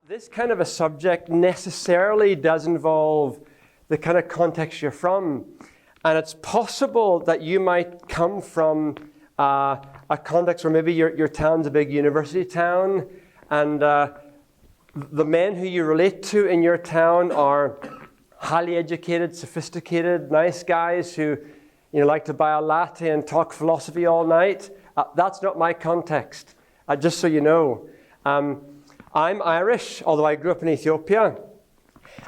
This kind of a subject necessarily does involve the kind of context you're from. And it's possible that you might come from a context where maybe your town's a big university town, and the men who you relate to in your town are highly educated, sophisticated, nice guys who like to buy a latte and talk philosophy all night. That's not my context, just so you know. I'm Irish, although I grew up in Ethiopia,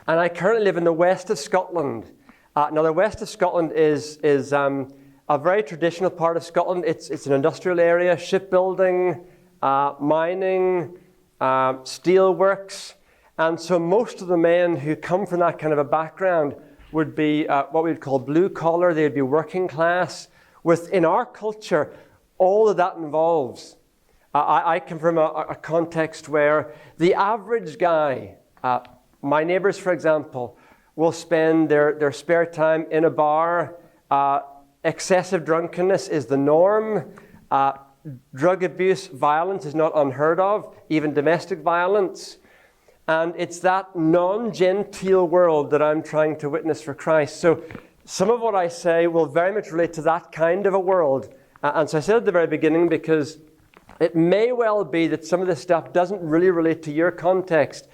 and I currently live in the west of Scotland. Now, the west of Scotland is a very traditional part of Scotland. It's an industrial area, shipbuilding, mining, steelworks, and so most of the men who come from that kind of a background would be what we'd call blue collar. They'd be working class. Within our culture, all of that involves. I come from a context where the average guy, my neighbors, for example, will spend their spare time in a bar. Excessive drunkenness is the norm. Drug abuse, violence is not unheard of, even domestic violence. And it's that non-genteel world that I'm trying to witness for Christ. So some of what I say will very much relate to that kind of a world. And so I said at the very beginning, because it may well be that some of this stuff doesn't really relate to your context,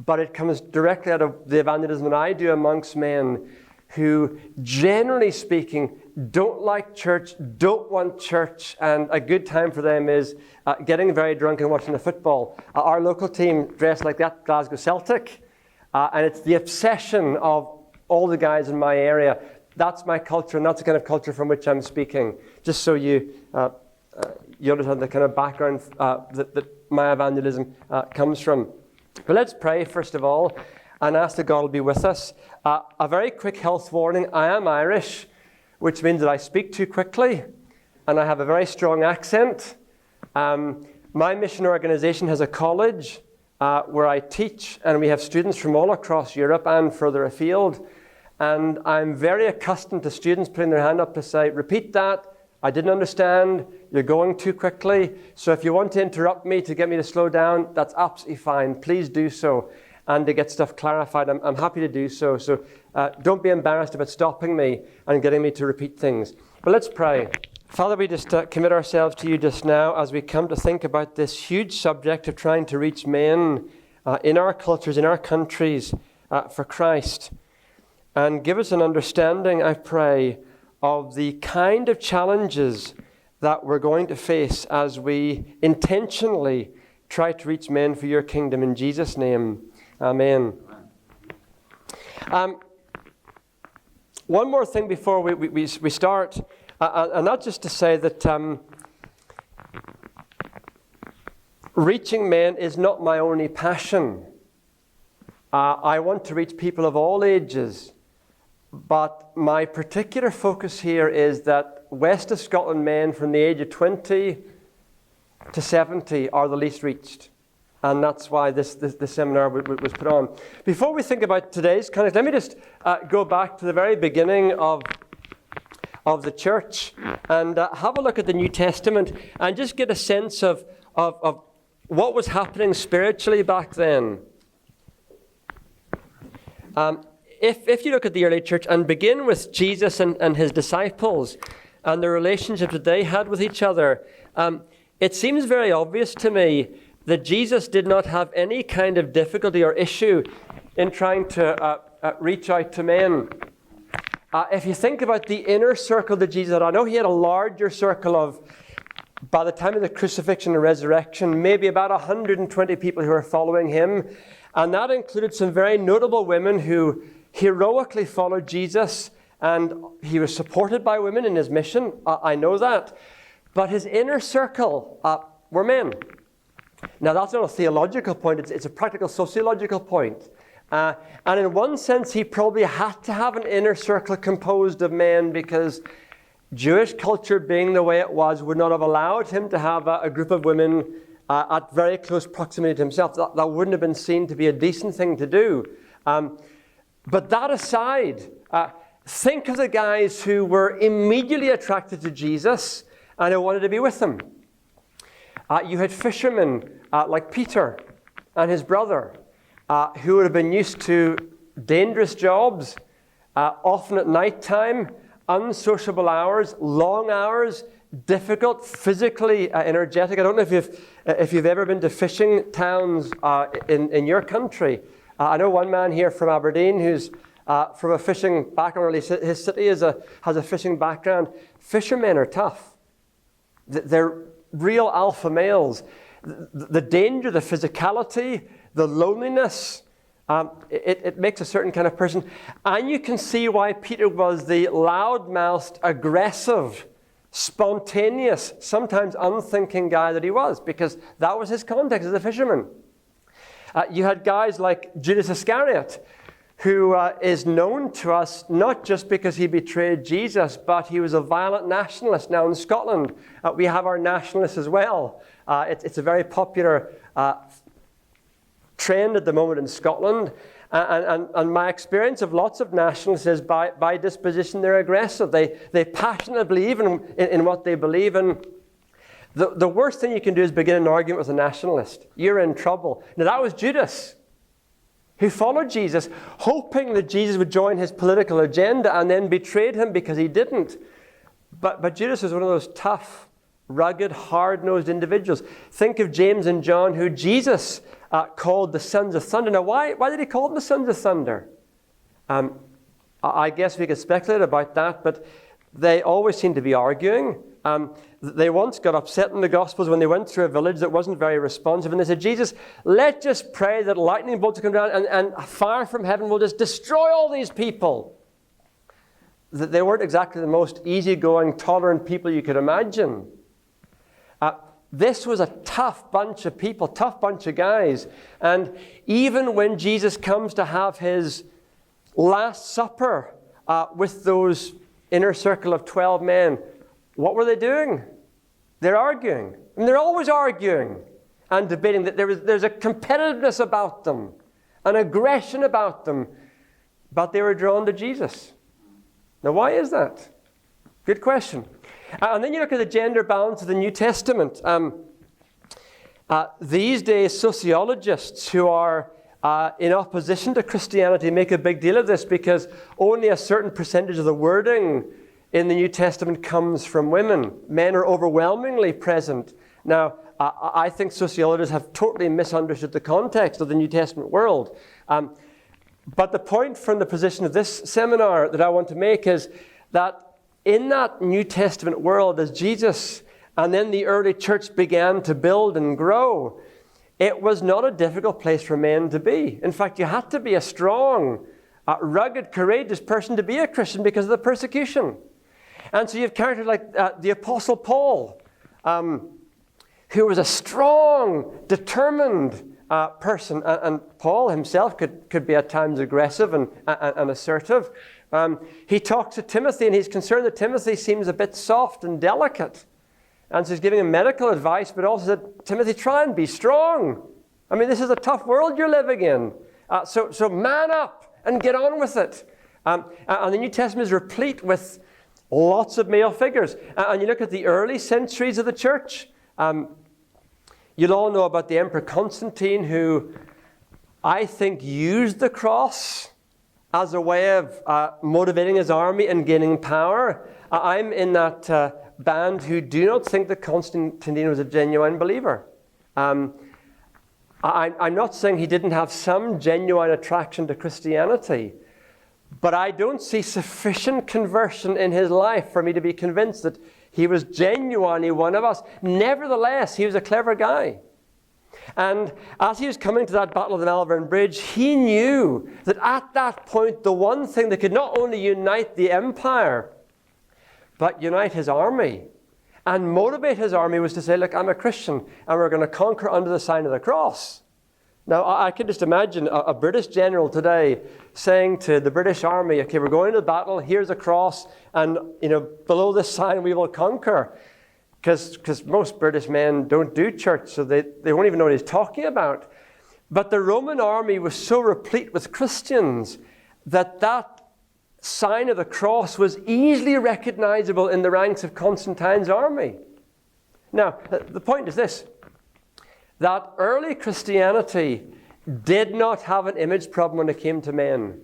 but it comes directly out of the evangelism that I do amongst men who, generally speaking, don't like church, don't want church, and a good time for them is getting very drunk and watching the football. Our local team dress like that, Glasgow Celtic, and it's the obsession of all the guys in my area. That's my culture, and that's the kind of culture from which I'm speaking, just so you understand the kind of background that my evangelism comes from. But let's pray, first of all, and ask that God will be with us. A very quick health warning. I am Irish, which means that I speak too quickly, and I have a very strong accent. My mission organization has a college where I teach, and we have students from all across Europe and further afield. And I'm very accustomed to students putting their hand up to say, repeat that, I didn't understand, you're going too quickly. So if you want to interrupt me to get me to slow down, that's absolutely fine. Please do so. And to get stuff clarified, I'm happy to do so. So don't be embarrassed about stopping me and getting me to repeat things. But let's pray. Father, we just commit ourselves to you just now as we come to think about this huge subject of trying to reach men in our cultures, in our countries, for Christ. And give us an understanding, I pray, of the kind of challenges that we're going to face as we intentionally try to reach men for your kingdom. In Jesus' name, amen. One more thing before we start, and that's just to say that reaching men is not my only passion. I want to reach people of all ages. But my particular focus here is that west of Scotland men from the age of 20 to 70 are the least reached. And that's why this seminar was put on. Before we think about today's context, let me just go back to the very beginning of the church and have a look at the New Testament and just get a sense of what was happening spiritually back then. If you look at the early church and begin with Jesus and his disciples and the relationship that they had with each other, it seems very obvious to me that Jesus did not have any kind of difficulty or issue in trying to reach out to men. If you think about the inner circle that Jesus had, I know he had a larger circle of, by the time of the crucifixion and resurrection, maybe about 120 people who were following him. And that included some very notable women who heroically followed Jesus, and he was supported by women in his mission. I know that. But his inner circle were men. Now, that's not a theological point. It's a practical sociological point. And in one sense, he probably had to have an inner circle composed of men because Jewish culture, being the way it was, would not have allowed him to have a group of women at very close proximity to himself. That wouldn't have been seen to be a decent thing to do. But that aside, think of the guys who were immediately attracted to Jesus and who wanted to be with him. You had fishermen like Peter and his brother. who would have been used to dangerous jobs, often at night time, unsociable hours, long hours, difficult, physically energetic. I don't know if you've ever been to fishing towns in your country. I know one man here from Aberdeen who's from a fishing background. Really, his city has a fishing background. Fishermen are tough. They're real alpha males. The danger, the physicality, the loneliness, it makes a certain kind of person. And you can see why Peter was the loud-mouthed, aggressive, spontaneous, sometimes unthinking guy that he was, because that was his context as a fisherman. You had guys like Judas Iscariot, who is known to us not just because he betrayed Jesus, but he was a violent nationalist. Now in Scotland, we have our nationalists as well. It's a very popular trend at the moment in Scotland. And my experience of lots of nationalists is by disposition, they're aggressive. They passionately believe in what they believe in. The worst thing you can do is begin an argument with a nationalist. You're in trouble. Now that was Judas, who followed Jesus, hoping that Jesus would join his political agenda, and then betrayed him because he didn't. But Judas was one of those tough, rugged, hard-nosed individuals. Think of James and John, who Jesus called the sons of thunder. Now, why did he call them the sons of thunder? I guess we could speculate about that, but they always seem to be arguing. They once got upset in the Gospels when they went through a village that wasn't very responsive, and they said, Jesus, let's just pray that lightning bolts will come down and fire from heaven will just destroy all these people. They weren't exactly the most easygoing, tolerant people you could imagine. This was a tough bunch of people, tough bunch of guys. And even when Jesus comes to have his Last Supper with those inner circle of 12 men, what were they doing? They're arguing. And they're always arguing and debating. That there's a competitiveness about them, an aggression about them, but they were drawn to Jesus. Now, why is that? Good question. And then you look at the gender balance of the New Testament. These days, sociologists who are in opposition to Christianity make a big deal of this because only a certain percentage of the wording in the New Testament comes from women. Men are overwhelmingly present. Now, I think sociologists have totally misunderstood the context of the New Testament world. But the point from the position of this seminar that I want to make is that in that New Testament world, as Jesus and then the early church began to build and grow, it was not a difficult place for men to be. In fact, you had to be a strong, rugged, courageous person to be a Christian because of the persecution. And so you have characters like the Apostle Paul, who was a strong, determined person. And Paul himself could be at times aggressive and assertive. He talks to Timothy, and he's concerned that Timothy seems a bit soft and delicate. And so he's giving him medical advice, but also said, Timothy, try and be strong. I mean, this is a tough world you're living in. So man up and get on with it. And the New Testament is replete with lots of male figures. And you look at the early centuries of the church. You'll all know about the Emperor Constantine, who I think used the cross as a way of motivating his army and gaining power. I'm in that band who do not think that Constantine was a genuine believer. I'm not saying he didn't have some genuine attraction to Christianity, but I don't see sufficient conversion in his life for me to be convinced that he was genuinely one of us. Nevertheless, he was a clever guy. And as he was coming to that Battle of the Malvern Bridge, he knew that at that point, the one thing that could not only unite the empire, but unite his army and motivate his army was to say, look, I'm a Christian, and we're going to conquer under the sign of the cross. Now, I can just imagine a British general today saying to the British army, okay, we're going to battle, here's a cross, and below this sign we will conquer. Because most British men don't do church, so they won't even know what he's talking about. But the Roman army was so replete with Christians that sign of the cross was easily recognizable in the ranks of Constantine's army. Now, the point is this, that early Christianity did not have an image problem when it came to men.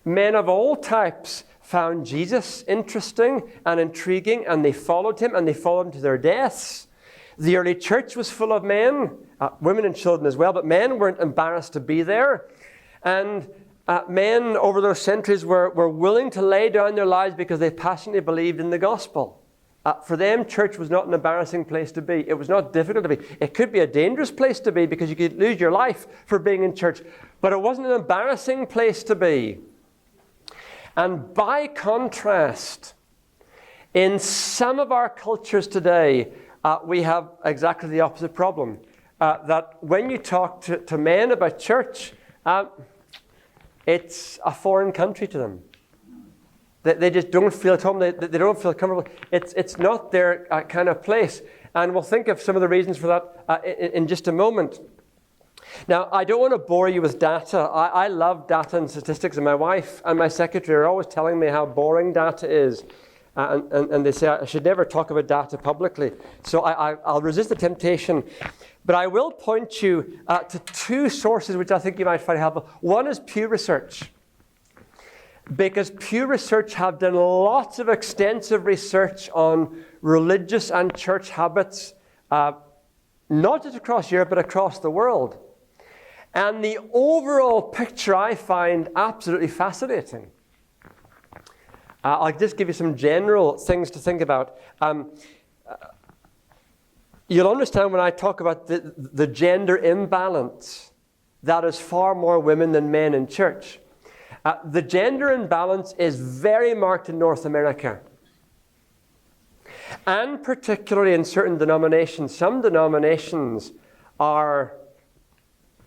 Men of all types found Jesus interesting and intriguing, and they followed him, and they followed him to their deaths. The early church was full of men, women and children as well, but men weren't embarrassed to be there. And men over those centuries were willing to lay down their lives because they passionately believed in the gospel. For them, church was not an embarrassing place to be. It was not difficult to be. It could be a dangerous place to be because you could lose your life for being in church. But it wasn't an embarrassing place to be. And by contrast, in some of our cultures today, we have exactly the opposite problem. That when you talk to men about church, it's a foreign country to them. They just don't feel at home. They don't feel comfortable. It's not their kind of place. And we'll think of some of the reasons for that in just a moment. Now, I don't want to bore you with data. I love data and statistics, and my wife and my secretary are always telling me how boring data is. And they say I should never talk about data publicly. So I'll resist the temptation. But I will point you to two sources which I think you might find helpful. One is Pew Research. Because Pew Research have done lots of extensive research on religious and church habits, not just across Europe, but across the world. And the overall picture I find absolutely fascinating. I'll just give you some general things to think about. You'll understand when I talk about the gender imbalance, that is far more women than men in church. The gender imbalance is very marked in North America. And particularly in certain denominations. Some denominations are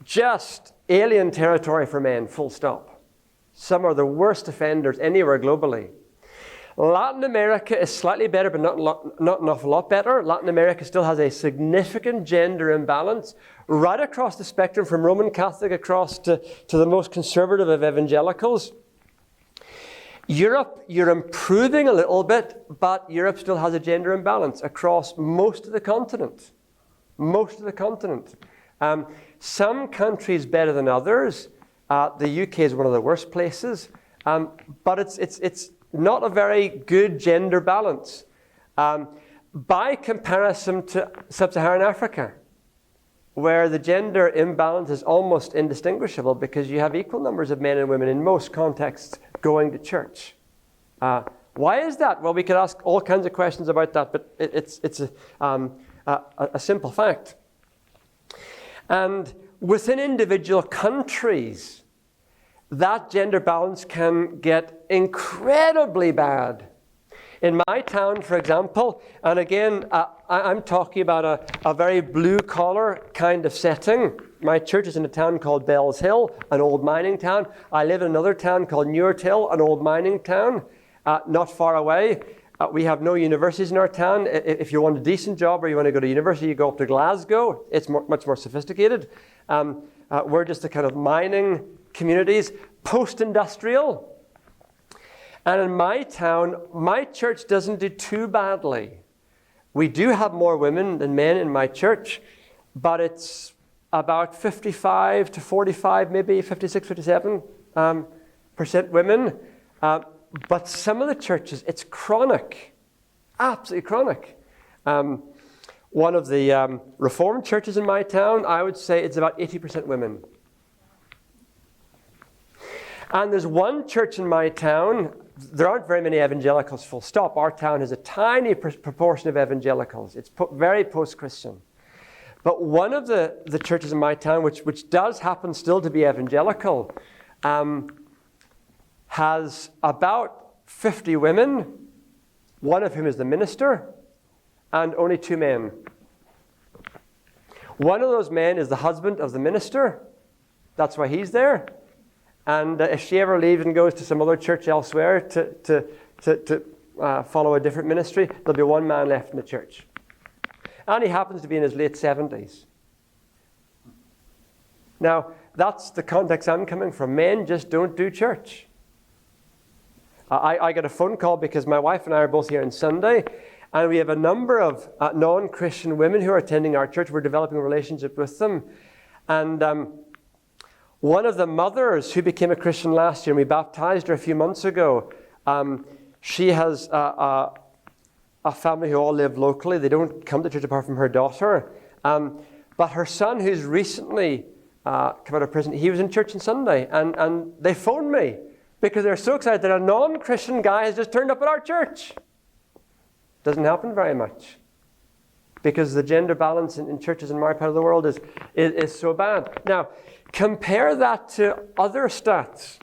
just alien territory for men, full stop. Some are the worst offenders anywhere globally. Latin America is slightly better, but not an awful lot better. Latin America still has a significant gender imbalance right across the spectrum, from Roman Catholic across to the most conservative of evangelicals. Europe, you're improving a little bit, but Europe still has a gender imbalance across most of the continent. Most of the continent. Some countries better than others. The UK is one of the worst places, but it's not a very good gender balance. By comparison to Sub-Saharan Africa, where the gender imbalance is almost indistinguishable because you have equal numbers of men and women in most contexts going to church. Why is that? Well, we could ask all kinds of questions about that, but it's a simple fact. And within individual countries, that gender balance can get incredibly bad. In my town, for example, and again, I'm talking about a very blue-collar kind of setting. My church is in a town called Bells Hill, an old mining town. I live in another town called Newarthill, an old mining town, not far away. We have no universities in our town. If you want a decent job or you want to go to university, you go up to Glasgow. It's much more sophisticated. We're just the kind of mining communities, post-industrial. And in my town, my church doesn't do too badly. We do have more women than men in my church, but it's about 55 to 45, maybe 56, 57% women. But some of the churches, it's chronic, absolutely chronic. One of the Reformed churches in my town, I would say it's about 80% women. And there's one church in my town, there aren't very many evangelicals, full stop. Our town has a tiny proportion of evangelicals. It's very post-Christian. But one of the churches in my town, which does happen still to be evangelical, has about 50 women, one of whom is the minister, and only 2 men. One of those men is the husband of the minister. That's why he's there. And if she ever leaves and goes to some other church elsewhere to follow a different ministry, there'll be one man left in the church. And he happens to be in his late 70s. Now, that's the context I'm coming from. Men just don't do church. I got a phone call because my wife and I are both here on Sunday, and we have a number of non-Christian women who are attending our church. We're developing a relationship with them. And One of the mothers who became a Christian last year, and we baptized her a few months ago, she has a family who all live locally. They don't come to church apart from her daughter. But her son, who's recently come out of prison, he was in church on Sunday, and they phoned me because they're so excited that a non-Christian guy has just turned up at our church. Doesn't happen very much because the gender balance in churches in my part of the world is so bad. Now, compare that to other stats.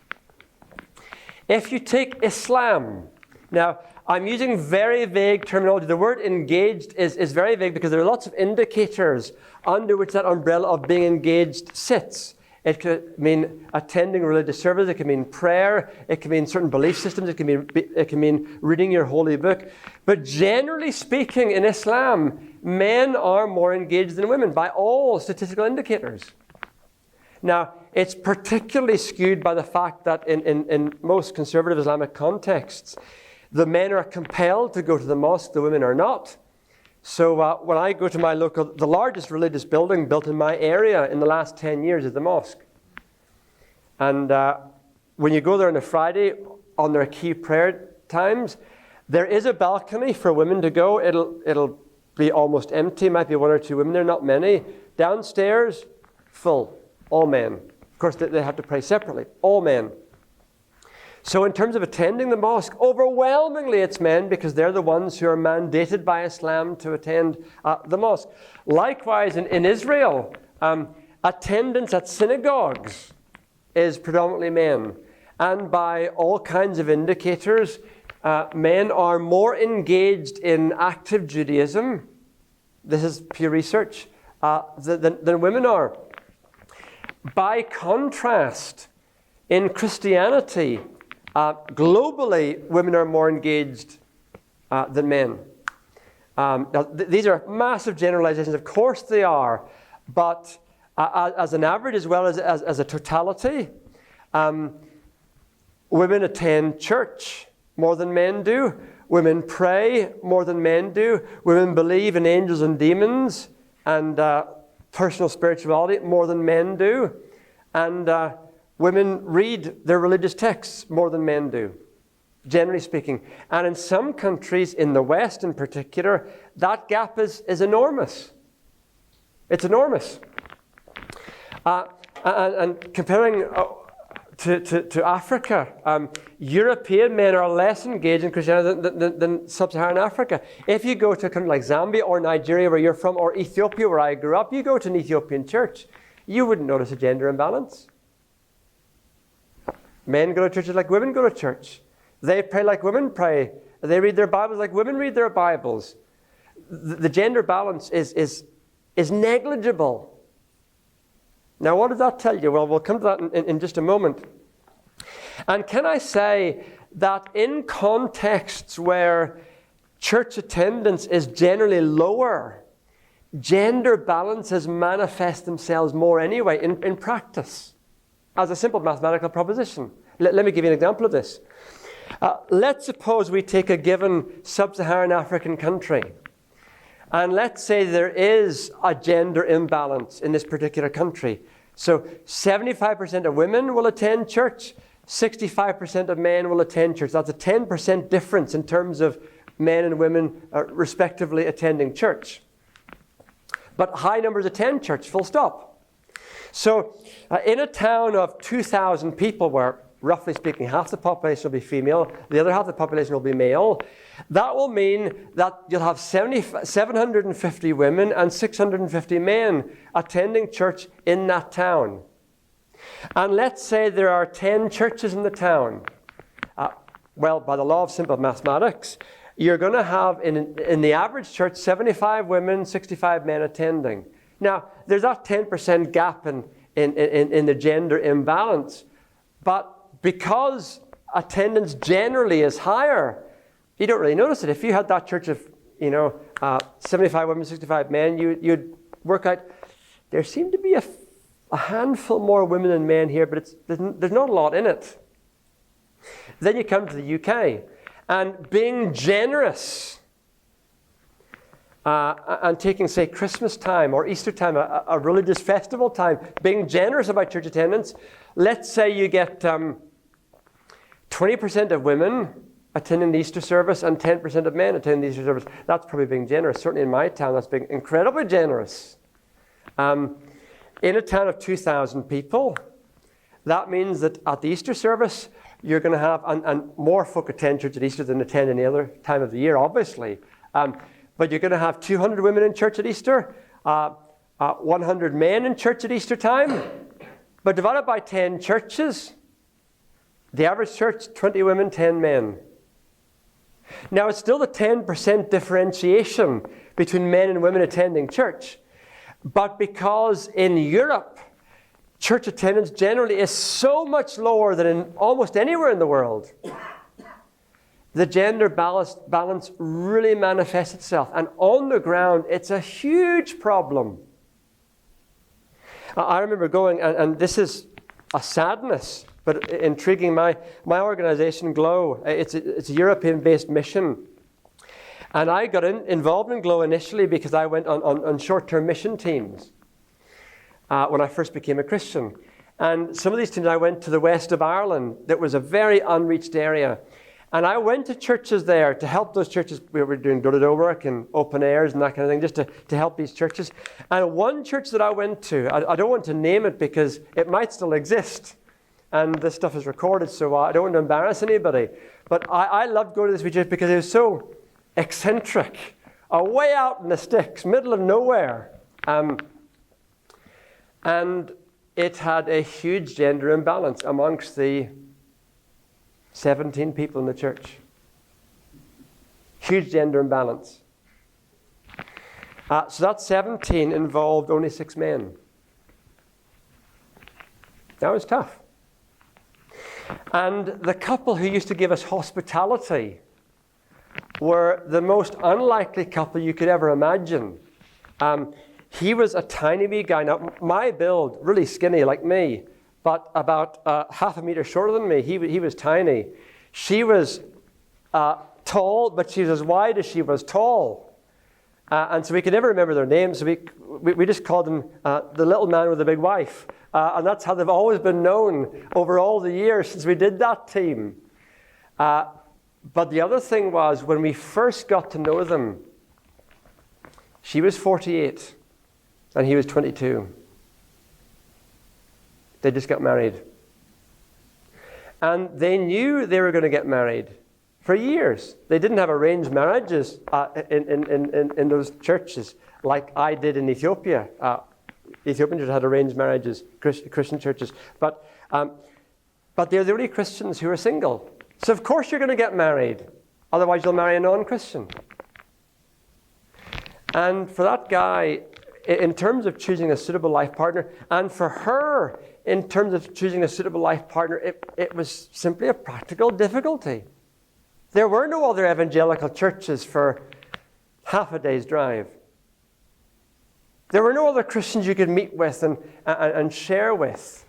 If you take Islam, now I'm using very vague terminology. The word engaged is very vague because there are lots of indicators under which that umbrella of being engaged sits. It could mean attending religious service. It can mean prayer. It can mean certain belief systems. It can mean reading your holy book. But generally speaking, in Islam, men are more engaged than women by all statistical indicators. Now, it's particularly skewed by the fact that in most conservative Islamic contexts, the men are compelled to go to the mosque, the women are not. So when I go to my the largest religious building built in my area in the last 10 years is the mosque. And when you go there on a Friday, on their key prayer times, there is a balcony for women to go. It'll be almost empty, might be one or two women there, not many. Downstairs, full, all men. Of course, they have to pray separately, all men. So in terms of attending the mosque, overwhelmingly it's men because they're the ones who are mandated by Islam to attend the mosque. Likewise, in Israel, attendance at synagogues is predominantly men. And by all kinds of indicators, men are more engaged in active Judaism, this is pure research, than women are. By contrast, in Christianity, globally, women are more engaged than men. Now, these are massive generalizations. Of course they are. But as an average as well as a totality, women attend church more than men do. Women pray more than men do. Women believe in angels and demons and personal spirituality more than men do. And women read their religious texts more than men do, generally speaking. And in some countries, in the West in particular, that gap is enormous. It's enormous. And comparing to Africa, European men are less engaged in Christianity than sub-Saharan Africa. If you go to a country like Zambia or Nigeria where you're from, or Ethiopia where I grew up, you go to an Ethiopian church, you wouldn't notice a gender imbalance. Men go to churches like women go to church. They pray like women pray. They read their Bibles like women read their Bibles. The gender balance is negligible. Now, what does that tell you? Well, we'll come to that in just a moment. And can I say that in contexts where church attendance is generally lower, gender balances manifest themselves more anyway in practice, as a simple mathematical proposition. Let me give you an example of this. Let's suppose we take a given sub-Saharan African country, and let's say there is a gender imbalance in this particular country. So 75% of women will attend church, 65% of men will attend church. That's a 10% difference in terms of men and women respectively attending church. But high numbers attend church, full stop. So in a town of 2,000 people where, roughly speaking, half the population will be female, the other half of the population will be male, that will mean that you'll have 750 women and 650 men attending church in that town. And let's say there are 10 churches in the town. Well, by the law of simple mathematics, you're going to have, in the average church, 75 women, 65 men attending. Now, there's that 10% gap in the gender imbalance, but because attendance generally is higher, you don't really notice it. If you had that church of, 75 women, 65 men, you'd work out, there seem to be a handful more women than men here, but there's not a lot in it. Then you come to the UK, and being generous, and taking, say, Christmas time or Easter time, a religious festival time, being generous about church attendance. Let's say you get 20% of women attending the Easter service and 10% of men attending the Easter service. That's probably being generous. Certainly in my town, that's being incredibly generous. In a town of 2,000 people, that means that at the Easter service, you're going to have, and more folk attend church at Easter than attend any other time of the year, obviously. But you're going to have 200 women in church at Easter, 100 men in church at Easter time. But divided by 10 churches, the average church, 20 women, 10 men. Now, it's still the 10% differentiation between men and women attending church. But because in Europe, church attendance generally is so much lower than in almost anywhere in the world, the gender balance really manifests itself. And on the ground, it's a huge problem. I remember going, and this is a sadness, but intriguing. My organization, GLOW, it's a European-based mission. And I got involved in GLOW initially because I went on short-term mission teams when I first became a Christian. And some of these teams, I went to the west of Ireland that was a very unreached area. And I went to churches there to help those churches. We were doing door-to-door work and open airs and that kind of thing, just to help these churches. And one church that I went to, I don't want to name it because it might still exist. And this stuff is recorded, so I don't want to embarrass anybody. But I loved going to this church because it was so eccentric, way out in the sticks, middle of nowhere. And it had a huge gender imbalance amongst the 17 people in the church. Huge gender imbalance. So that 17 involved only 6 men. That was tough. And the couple who used to give us hospitality were the most unlikely couple you could ever imagine. He was a tiny wee guy. Now, my build, really skinny like me, but about half a meter shorter than me. He was tiny. She was tall, but she was as wide as she was tall. And so we could never remember their names. So we just called them the little man with the big wife. And that's how they've always been known over all the years since we did that team. But the other thing was, when we first got to know them, she was 48 and he was 22. They just got married. And they knew they were going to get married for years. They didn't have arranged marriages in those churches like I did in Ethiopia. Ethiopian churches had arranged marriages, Christian churches. But they're the only Christians who are single. So of course you're going to get married. Otherwise you'll marry a non-Christian. And for that guy, in terms of choosing a suitable life partner, and for her, in terms of choosing a suitable life partner, it was simply a practical difficulty. There were no other evangelical churches for half a day's drive. There were no other Christians you could meet with and share with.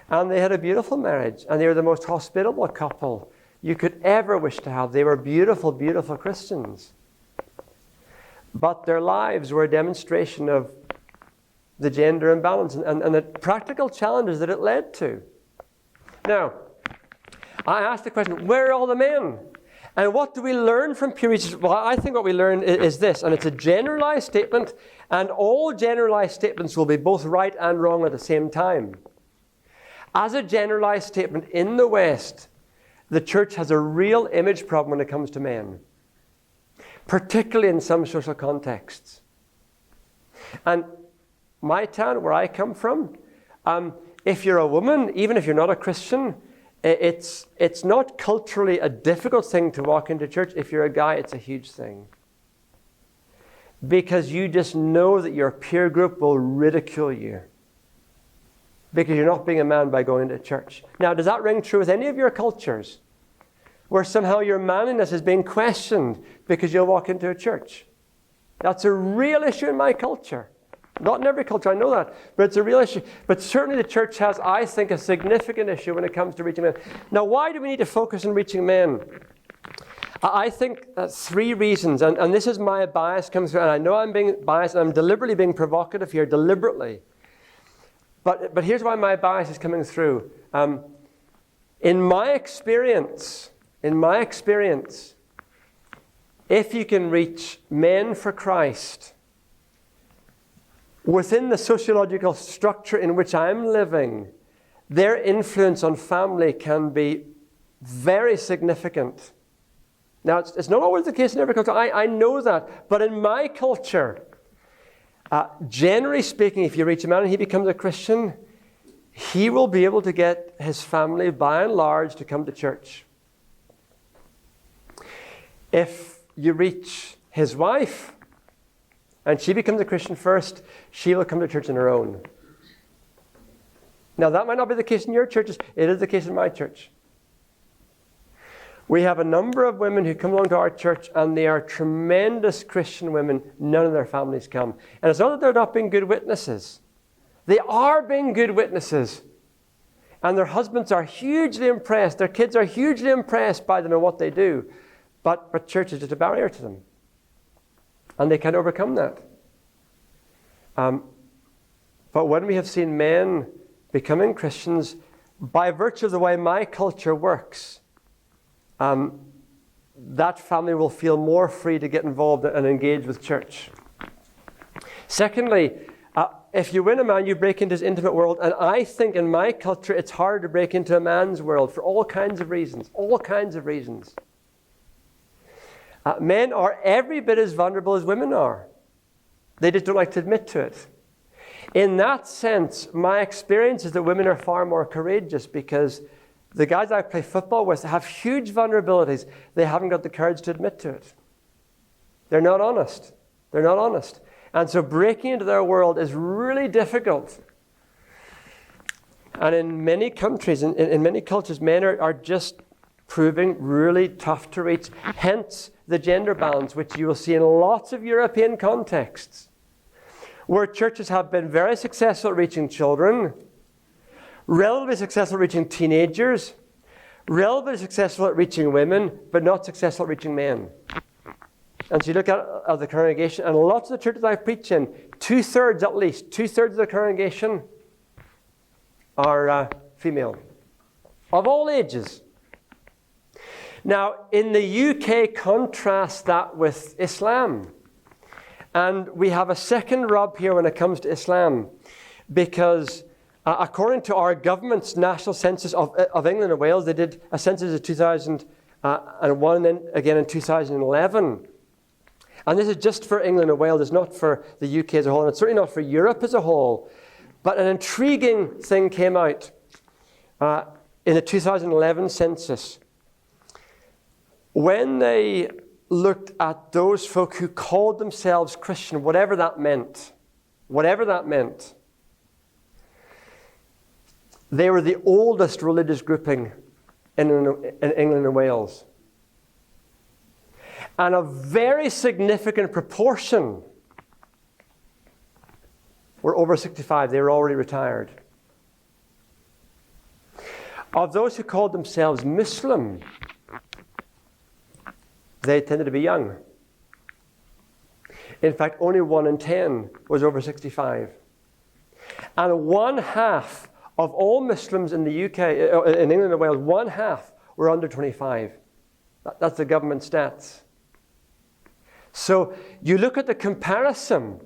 And they had a beautiful marriage, and they were the most hospitable couple you could ever wish to have. They were beautiful, beautiful Christians. But their lives were a demonstration of the gender imbalance and the practical challenges that it led to. Now, I asked the question, where are all the men? And what do we learn from Pew Research? Well, I think what we learn is this, and it's a generalized statement, and all generalized statements will be both right and wrong at the same time. As a generalized statement, in the West, the church has a real image problem when it comes to men, particularly in some social contexts. And my town, where I come from, if you're a woman, even if you're not a Christian, it's not culturally a difficult thing to walk into church. If you're a guy, it's a huge thing. Because you just know that your peer group will ridicule you. Because you're not being a man by going to church. Now, does that ring true with any of your cultures? Where somehow your manliness is being questioned because you'll walk into a church? That's a real issue in my culture. Not in every culture, I know that, but it's a real issue. But certainly the church has, I think, a significant issue when it comes to reaching men. Now, why do we need to focus on reaching men? I think three reasons, and this is my bias comes through, and I know I'm being biased, and I'm deliberately being provocative here, deliberately. But here's why my bias is coming through. In my experience, if you can reach men for Christ within the sociological structure in which I'm living, their influence on family can be very significant. Now, it's not always the case in every culture. I know that. But in my culture, generally speaking, if you reach a man and he becomes a Christian, he will be able to get his family, by and large, to come to church. If you reach his wife and she becomes a Christian first, she will come to church on her own. Now, that might not be the case in your churches. It is the case in my church. We have a number of women who come along to our church, and they are tremendous Christian women. None of their families come. And it's not that they're not being good witnesses. They are being good witnesses. And their husbands are hugely impressed. Their kids are hugely impressed by them and what they do. But church is just a barrier to them. And they can't overcome that. But when we have seen men becoming Christians, by virtue of the way my culture works, that family will feel more free to get involved and engage with church. Secondly, if you win a man, you break into his intimate world. And I think in my culture, it's hard to break into a man's world for all kinds of reasons. Men are every bit as vulnerable as women are. They just don't like to admit to it. In that sense, my experience is that women are far more courageous, because the guys I play football with have huge vulnerabilities. They haven't got the courage to admit to it. They're not honest. And so breaking into their world is really difficult. And in many countries, in many cultures, men are just proving really tough to reach. Hence the gender balance, which you will see in lots of European contexts, where churches have been very successful at reaching children, relatively successful at reaching teenagers, relatively successful at reaching women, but not successful at reaching men. And so you look at the congregation, and lots of the churches I preach in, two-thirds of the congregation are female, of all ages. Now, in the UK, contrast that with Islam. And we have a second rub here when it comes to Islam, because according to our government's national census of England and Wales, they did a census in 2001 and then again in 2011. And this is just for England and Wales. It's not for the UK as a whole, and it's certainly not for Europe as a whole. But an intriguing thing came out in the 2011 census. When they looked at those folk who called themselves Christian, whatever that meant, they were the oldest religious grouping in England and Wales. And a very significant proportion were over 65. They were already retired. Of those who called themselves Muslim, they tended to be young. In fact, only 1 in 10 was over 65. And 1/2 of all Muslims in the UK, in England and Wales, 1/2 were under 25. That's the government stats. So you look at the comparison,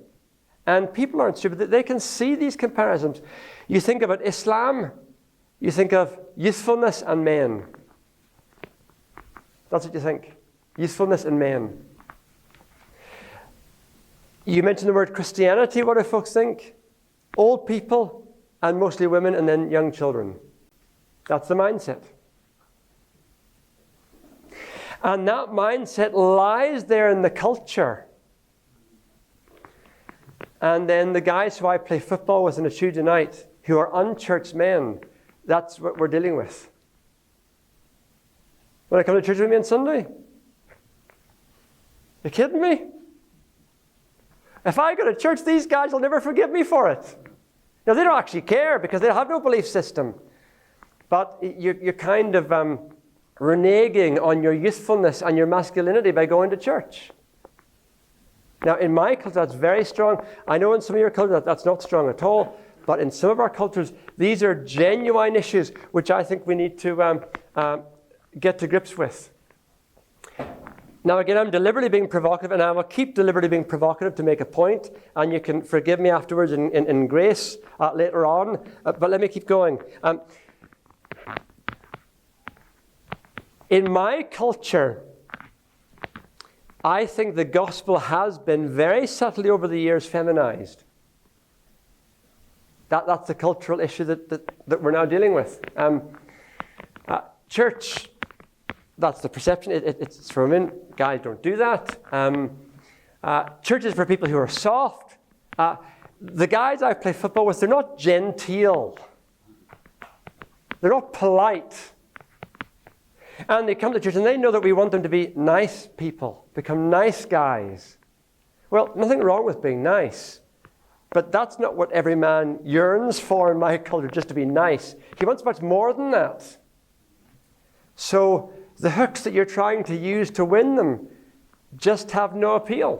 and people aren't stupid. They can see these comparisons. You think about Islam, you think of youthfulness and men. That's what you think. Youthfulness and men. You mentioned the word Christianity. What do folks think? Old people, and mostly women, and then young children. That's the mindset. And that mindset lies there in the culture. And then the guys who I play football with on a Tuesday night, who are unchurched men, that's what we're dealing with. When I come to church with me on Sunday, you kidding me? If I go to church, these guys will never forgive me for it. Now, they don't actually care because they have no belief system. But you're kind of reneging on your youthfulness and your masculinity by going to church. Now, in my culture, that's very strong. I know in some of your cultures that's not strong at all. But in some of our cultures, these are genuine issues which I think we need to get to grips with. Now, again, I'm deliberately being provocative, and I will keep deliberately being provocative to make a point, and you can forgive me afterwards in grace later on, but let me keep going. In my culture, I think the gospel has been very subtly over the years feminized. That's the cultural issue that we're now dealing with. Church, that's the perception. It's for women. Guys don't do that. Church is for people who are soft. The guys I play football with, they're not genteel. They're not polite. And they come to church and they know that we want them to be nice people, become nice guys. Well, nothing wrong with being nice. But that's not what every man yearns for in my culture, just to be nice. He wants much more than that. So the hooks that you're trying to use to win them just have no appeal.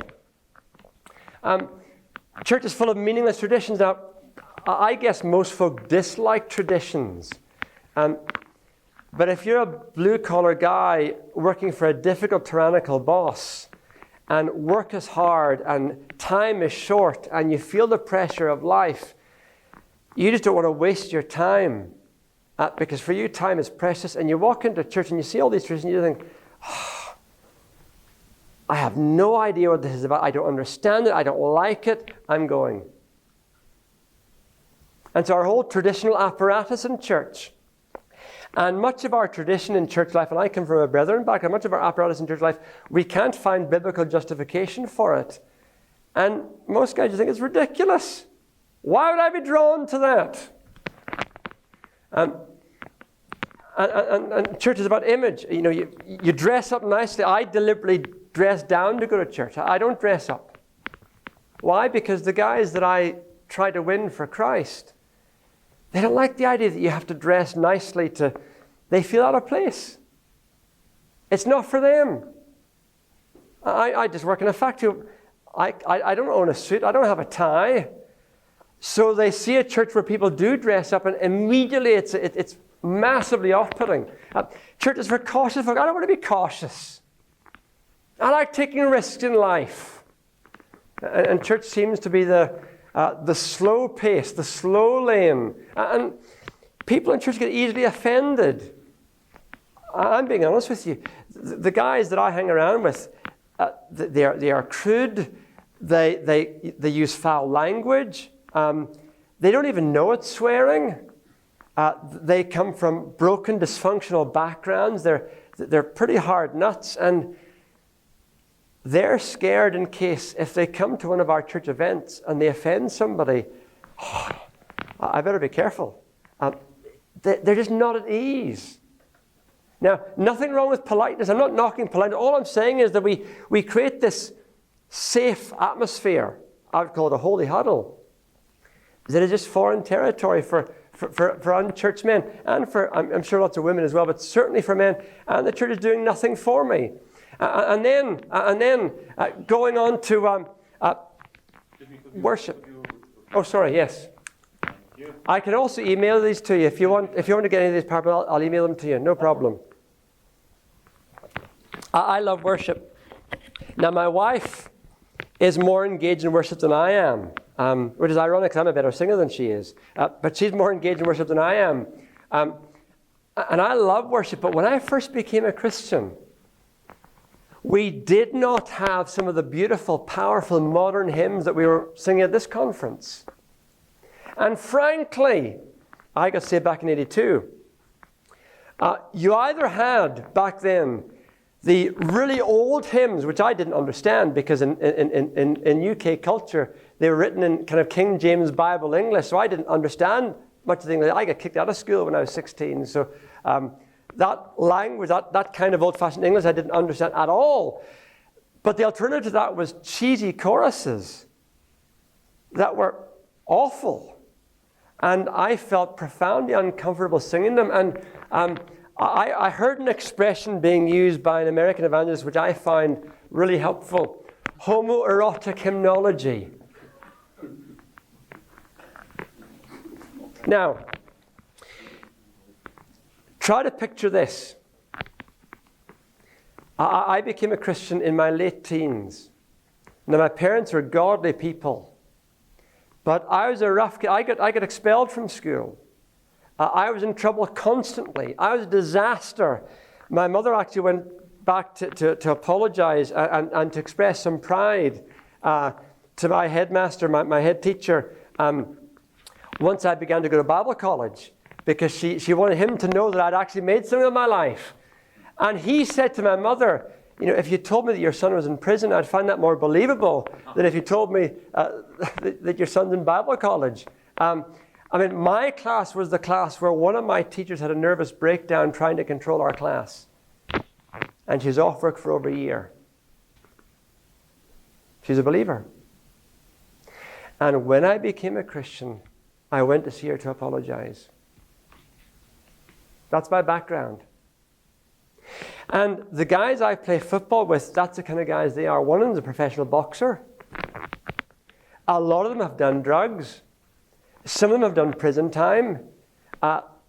Church is full of meaningless traditions. Now, I guess most folk dislike traditions. But if you're a blue-collar guy working for a difficult, tyrannical boss, and work is hard, and time is short, and you feel the pressure of life, you just don't want to waste your time. Because for you, time is precious. And you walk into church and you see all these traditions, and you think, oh, I have no idea what this is about. I don't understand it. I don't like it. I'm going. And so our whole traditional apparatus in church, and much of our tradition in church life, and I come from a brethren background, much of our apparatus in church life, we can't find biblical justification for it. And most guys just think it's ridiculous. Why would I be drawn to that? And church is about image. You know, you dress up nicely. I deliberately dress down to go to church. I don't dress up. Why? Because the guys that I try to win for Christ, they don't like the idea that you have to dress nicely to... They feel out of place. It's not for them. I just work in a factory. I don't own a suit. I don't have a tie. So they see a church where people do dress up, and immediately it's massively off-putting. Church is for cautious folk. I don't want to be cautious. I like taking risks in life. And church seems to be the slow pace, the slow lane. And people in church get easily offended. I'm being honest with you. The guys that I hang around with, they are crude. They use foul language. They don't even know it's swearing. They come from broken, dysfunctional backgrounds. They're pretty hard nuts, and they're scared in case if they come to one of our church events and they offend somebody, I better be careful. They're just not at ease. Now, nothing wrong with politeness. I'm not knocking politeness. All I'm saying is that we create this safe atmosphere. I would call it a holy huddle. That is just foreign territory for unchurched men, and for, I'm sure, lots of women as well, but certainly for men. And the church is doing nothing for me. And then going on to worship. Oh, sorry, yes. I can also email these to you if you want to get any of these PowerPoint. I'll email them to you. No problem. I love worship. Now, my wife is more engaged in worship than I am, which is ironic because I'm a better singer than she is. But she's more engaged in worship than I am. And I love worship, but when I first became a Christian, we did not have some of the beautiful, powerful, modern hymns that we were singing at this conference. And frankly, I got saved back in 82. You either had, back then, the really old hymns, which I didn't understand because in UK culture, they were written in kind of King James Bible English, so I didn't understand much of the English. I got kicked out of school when I was 16, so that language, that kind of old-fashioned English, I didn't understand at all. But the alternative to that was cheesy choruses that were awful. And I felt profoundly uncomfortable singing them. And I heard an expression being used by an American evangelist which I find really helpful. Homoerotic hymnology. Now, try to picture this. I became a Christian in my late teens. Now, my parents were godly people, but I was a rough kid. I got expelled from school. I was in trouble constantly. I was a disaster. My mother actually went back to apologize and to express some pride to my headmaster, my head teacher, once I began to go to Bible college, because she wanted him to know that I'd actually made something of my life. And he said to my mother, if you told me that your son was in prison, I'd find that more believable than if you told me that your son's in Bible college. My class was the class where one of my teachers had a nervous breakdown trying to control our class. And she was off work for over a year. She's a believer. And when I became a Christian, I went to see her to apologize. That's my background. And the guys I play football with, that's the kind of guys they are. One of them's a professional boxer. A lot of them have done drugs. Some of them have done prison time.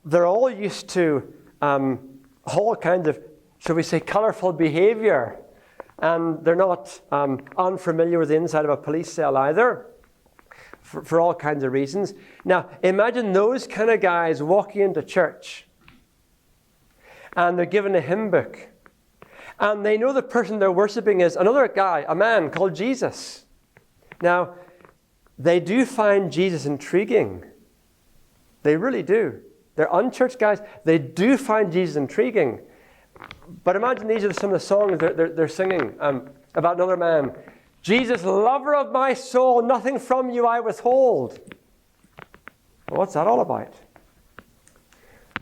They're all used to all kinds of, shall we say, colorful behavior. And they're not unfamiliar with the inside of a police cell either, for all kinds of reasons. Now, imagine those kind of guys walking into church, and they're given a hymn book. And they know the person they're worshiping is another guy, a man called Jesus. Now, they do find Jesus intriguing. They really do. They're unchurched guys. They do find Jesus intriguing. But imagine these are some of the songs they're singing about another man. Jesus, lover of my soul, nothing from you I withhold. Well, what's that all about?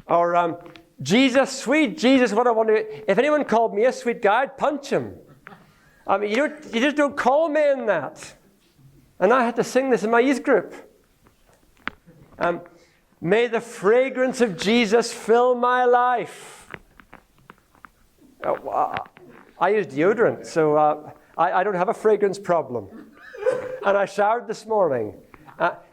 Or, Jesus, sweet Jesus, what I want to... If anyone called me a sweet guy, I'd punch him. You just don't call men that. And I had to sing this in my youth group. May the fragrance of Jesus fill my life. I use deodorant, so I don't have a fragrance problem. And I showered this morning.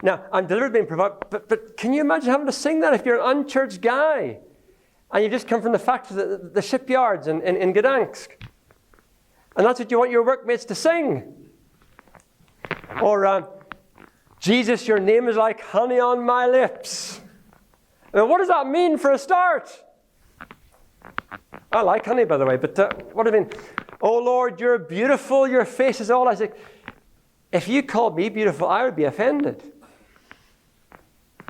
Now, I'm deliberately being provoked, but can you imagine having to sing that if you're an unchurched guy? And you've just come from the factory, the shipyards in Gdansk. And that's what you want your workmates to sing. Or, Jesus, your name is like honey on my lips. What does that mean for a start? I like honey, by the way, but what do I mean? Oh, Lord, you're beautiful, your face is all I say. If you called me beautiful, I would be offended.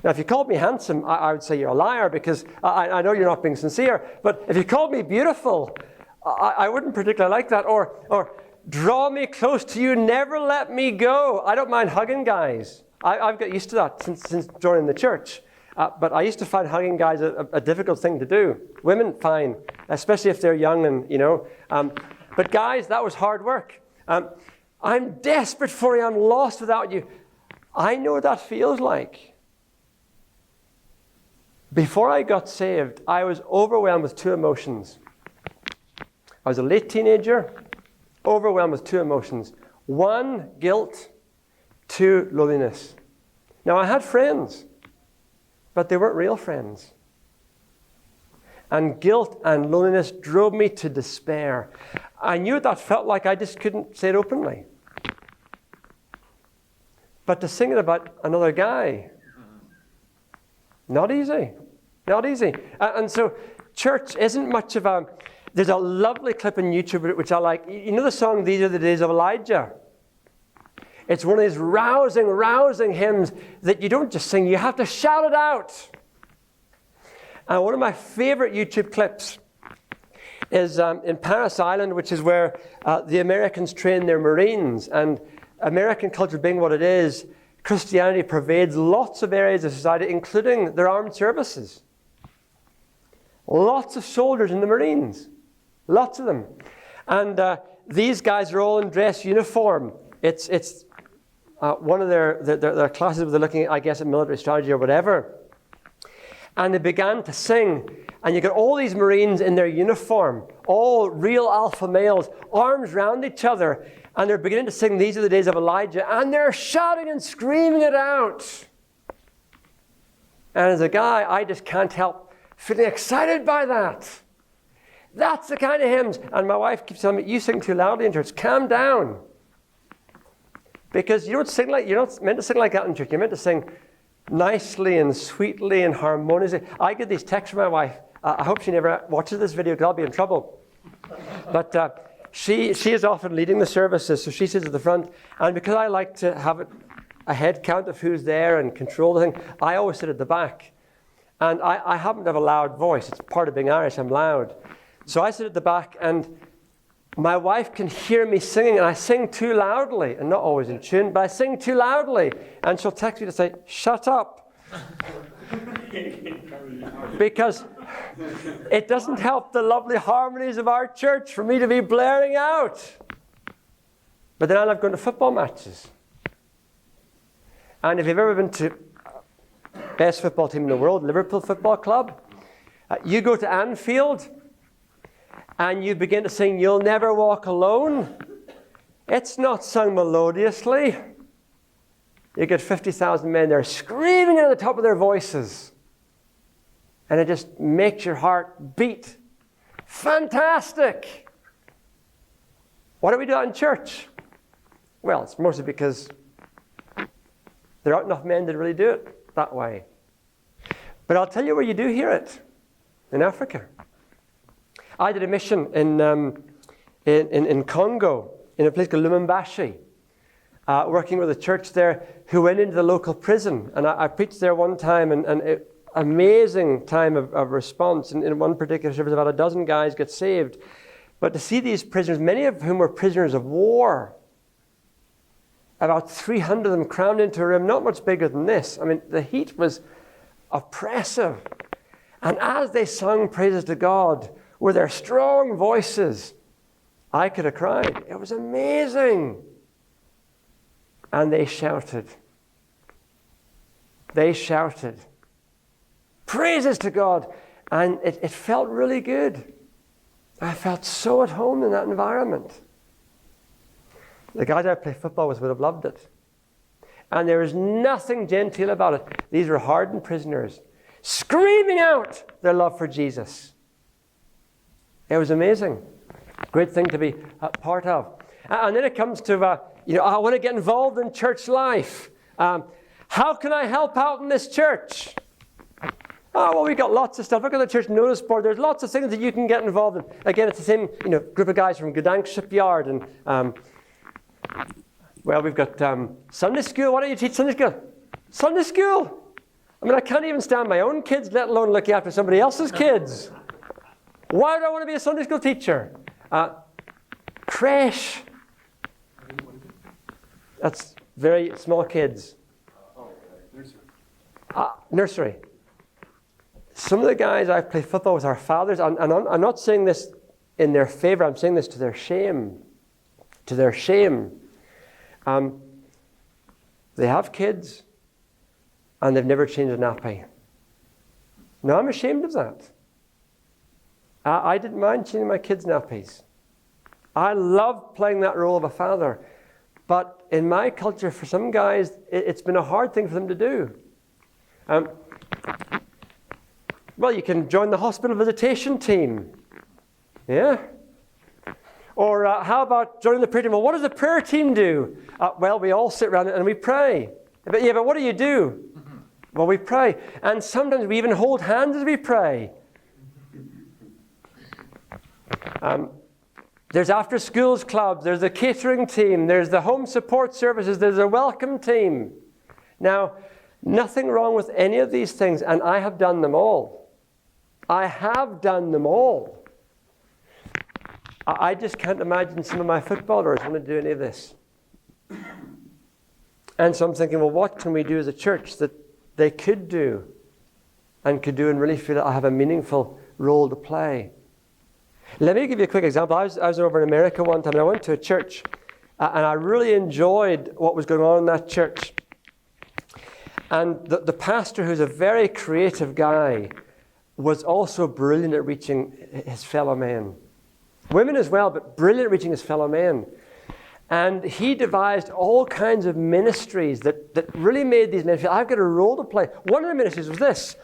Now, if you called me handsome, I would say you're a liar, because I know you're not being sincere. But if you called me beautiful, I wouldn't particularly like that. Or draw me close to you, never let me go. I don't mind hugging guys. I've got used to that since joining the church. But I used to find hugging guys a difficult thing to do. Women, fine, especially if they're young and, but guys, that was hard work. I'm desperate for you. I'm lost without you. I know what that feels like. Before I got saved, I was overwhelmed with two emotions. I was a late teenager, overwhelmed with two emotions. One, guilt. Two, loneliness. Now, I had friends, but they weren't real friends. And guilt and loneliness drove me to despair. I knew what that felt like. I just couldn't say it openly. But to sing it about another guy, not easy. Not easy. And so church isn't much of a... There's a lovely clip on YouTube which I like. You know the song, These Are the Days of Elijah? It's one of these rousing hymns that you don't just sing, you have to shout it out. And one of my favorite YouTube clips is in Paris Island, which is where the Americans train their Marines. And American culture being what it is, Christianity pervades lots of areas of society, including their armed services. Lots of soldiers in the Marines. Lots of them. And these guys are all in dress uniform. It's one of their classes where they're looking at, I guess, at military strategy or whatever. And they began to sing. And you got all these Marines in their uniform, all real alpha males, arms round each other. And they're beginning to sing These Are the Days of Elijah. And they're shouting and screaming it out. And as a guy, I just can't help feeling excited by that. That's the kind of hymns. And my wife keeps telling me, you sing too loudly in church. Calm down. Because you're not meant to sing like that in church. You're meant to sing nicely and sweetly and harmoniously. I get these texts from my wife. I hope she never watches this video because I'll be in trouble. But she is often leading the services, so she sits at the front. And because I like to have a head count of who's there and control the thing, I always sit at the back. And I happen to have a loud voice. It's part of being Irish, I'm loud. So I sit at the back, and my wife can hear me singing, and I sing too loudly, and not always in tune, but I sing too loudly. And she'll text me to say, shut up. Because it doesn't help the lovely harmonies of our church for me to be blaring out. But then I love going to football matches. And if you've ever been to best football team in the world, Liverpool Football Club, you go to Anfield and you begin to sing You'll Never Walk Alone. It's not sung melodiously. You get 50,000 men there screaming at the top of their voices. And it just makes your heart beat. Fantastic! Why do we do that in church? Well, it's mostly because there aren't enough men that really do it that way. But I'll tell you where you do hear it. In Africa. I did a mission in Congo, in a place called Lumumbashi, working with a church there who went into the local prison. And I preached there one time, and amazing time of response. In one particular service, about a dozen guys get saved. But to see these prisoners, many of whom were prisoners of war, about 300 of them crammed into a room, not much bigger than this. I mean, the heat was oppressive. And as they sung praises to God with their strong voices, I could have cried. It was amazing. And they shouted. They shouted. Praises to God. And it felt really good. I felt so at home in that environment. The guys I played football with would have loved it. And there was nothing genteel about it. These were hardened prisoners, screaming out their love for Jesus. It was amazing. Great thing to be a part of. And then it comes to, I want to get involved in church life. How can I help out in this church? Oh, well, we've got lots of stuff. Look at the church notice board. There's lots of things that you can get involved in. Again, it's the same group of guys from Gdansk Shipyard. And, well, we've got Sunday school. Why don't you teach Sunday school? Sunday school! I mean, I can't even stand my own kids, let alone looking after somebody else's kids. Why do I want to be a Sunday school teacher? Creche. That's very small kids. Nursery. Some of the guys I've played football with are fathers, and I'm not saying this in their favor, I'm saying this to their shame. To their shame. They have kids, and they've never changed a nappy. Now, I'm ashamed of that. I didn't mind changing my kids' nappies. I love playing that role of a father. But in my culture, for some guys, it's been a hard thing for them to do. Well, you can join the hospital visitation team. Yeah? Or how about joining the prayer team? Well, what does the prayer team do? Well, we all sit around and we pray. But what do you do? Well, we pray. And sometimes we even hold hands as we pray. There's after schools clubs, there's the catering team, there's the home support services, there's a welcome team. Now, nothing wrong with any of these things, and I have done them all. I have done them all. I just can't imagine some of my footballers want to do any of this. And so I'm thinking, well, what can we do as a church that they could do and really feel that I have a meaningful role to play? Let me give you a quick example. I was over in America one time, and I went to a church, and I really enjoyed what was going on in that church. And the pastor, who's a very creative guy, was also brilliant at reaching his fellow men. Women as well, but brilliant at reaching his fellow men. And he devised all kinds of ministries that really made these men feel, I've got a role to play. One of the ministries was this.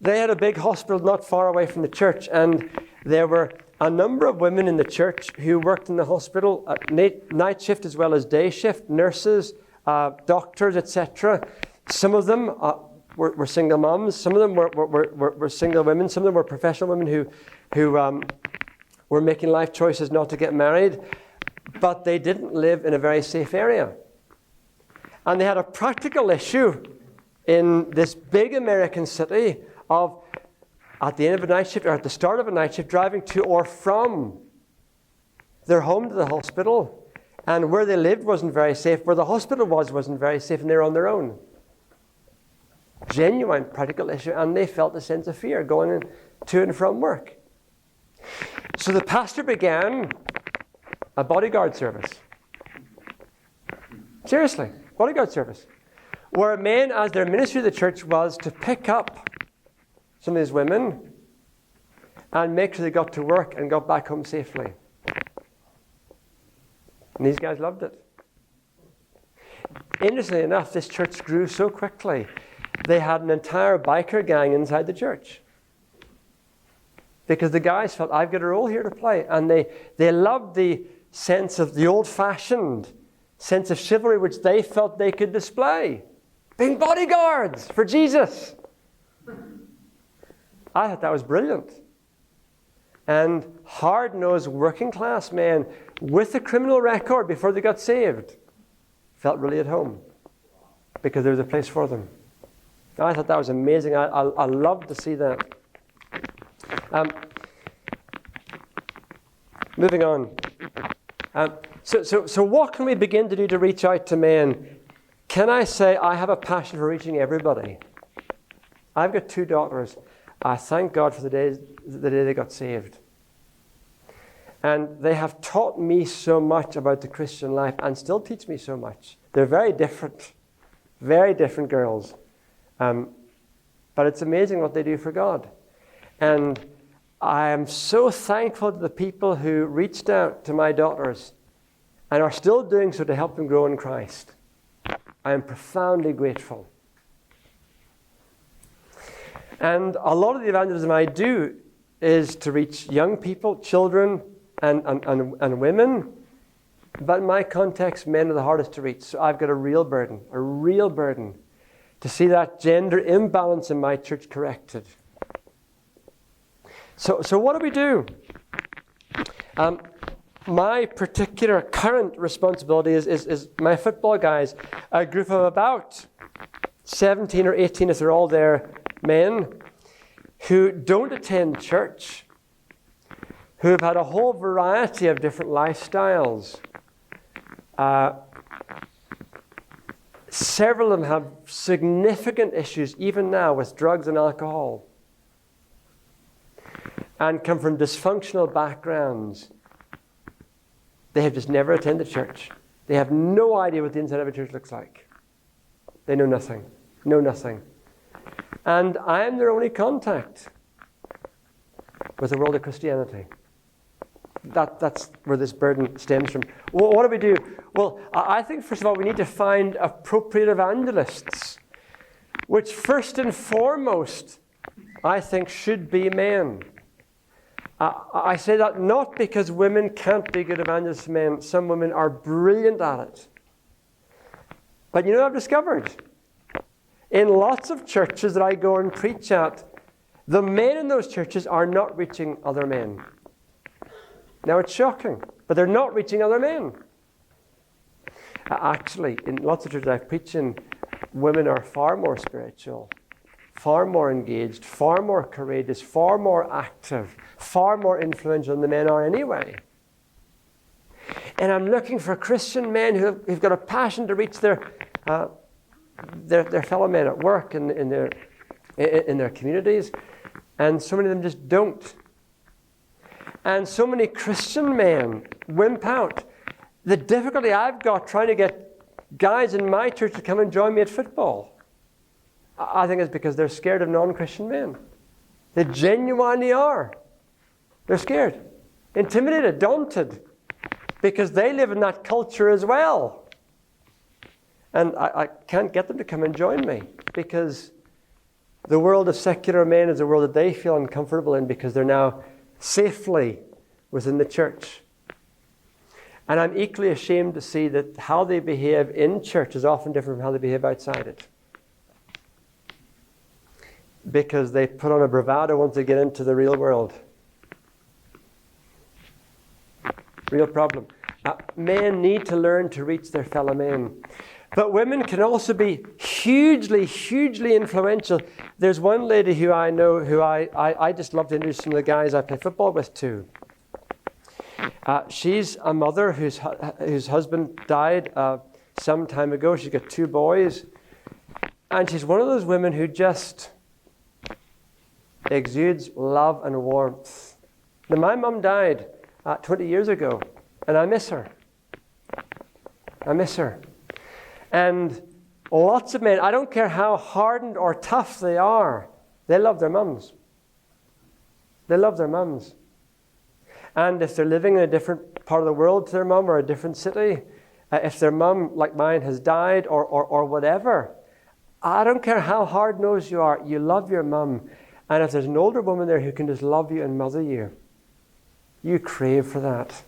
They had a big hospital not far away from the church, and there were a number of women in the church who worked in the hospital at night shift as well as day shift, nurses, doctors, etc. Some of them were single moms. Some of them were single women. Some of them were professional women who were making life choices not to get married. But they didn't live in a very safe area. And they had a practical issue in this big American city of, at the end of a night shift or at the start of a night shift, driving to or from their home to the hospital. And where they lived wasn't very safe. Where the hospital wasn't very safe, and they were on their own. Genuine practical issue. And they felt a sense of fear going to and from work. So the pastor began a bodyguard service. Seriously, bodyguard service. Where men, as their ministry of the church was to pick up some of these women and make sure they got to work and got back home safely. And these guys loved it. Interestingly enough, this church grew so quickly, they had an entire biker gang inside the church. Because the guys felt, I've got a role here to play. And they loved the sense of the old-fashioned sense of chivalry which they felt they could display. Being bodyguards for Jesus. I thought that was brilliant. And hard-nosed working-class men with a criminal record before they got saved felt really at home because there was a place for them. I thought that was amazing. I loved to see that. Moving on. So what can we begin to do to reach out to men? Can I say I have a passion for reaching everybody? I've got 2 daughters. I thank God for the day they got saved. And they have taught me so much about the Christian life and still teach me so much. They're very different girls. But it's amazing what they do for God. And I am so thankful to the people who reached out to my daughters and are still doing so to help them grow in Christ. I am profoundly grateful. And a lot of the evangelism I do is to reach young people, children, and women. But in my context, men are the hardest to reach. So I've got a real burden to see that gender imbalance in my church corrected. So what do we do? My particular current responsibility is my football guys, a group of about 17 or 18, if they're all there, men who don't attend church, who have had a whole variety of different lifestyles. Several of them have significant issues, even now, with drugs and alcohol, and come from dysfunctional backgrounds. They have just never attended church. They have no idea what the inside of a church looks like. They know nothing. And I am their only contact with the world of Christianity. That's where this burden stems from. Well, what do we do? Well, I think, first of all, we need to find appropriate evangelists, which first and foremost, I think, should be men. I say that not because women can't be good evangelists to men. Some women are brilliant at it. But you know what I've discovered? In lots of churches that I go and preach at, the men in those churches are not reaching other men. Now, it's shocking, but they're not reaching other men. Actually, in lots of churches I preach in, women are far more spiritual, far more engaged, far more courageous, far more active, far more influential than the men are anyway. And I'm looking for Christian men who've got a passion to reach their fellow men at work and in their communities, and so many of them just don't. And so many Christian men wimp out. The difficulty I've got trying to get guys in my church to come and join me at football. I think it's because they're scared of non-Christian men. They genuinely are. They're scared, intimidated, daunted, because they live in that culture as well. And I can't get them to come and join me, because the world of secular men is a world that they feel uncomfortable in, because they're now safely within the church. And I'm equally ashamed to see that how they behave in church is often different from how they behave outside it. Because they put on a bravado once they get into the real world. Real problem. Men need to learn to reach their fellow men. But women can also be hugely, hugely influential. There's one lady who I know who I just love to introduce some of the guys I play football with too. She's a mother whose husband died some time ago. She's got 2 boys. And she's one of those women who just exudes love and warmth. Now, my mum died 20 years ago, and I miss her. I miss her. And lots of men, I don't care how hardened or tough they are, they love their mums. They love their mums. And if they're living in a different part of the world to their mum, or a different city, if their mum, like mine, has died or whatever, I don't care how hard-nosed you are, you love your mum. And if there's an older woman there who can just love you and mother you, you crave for that.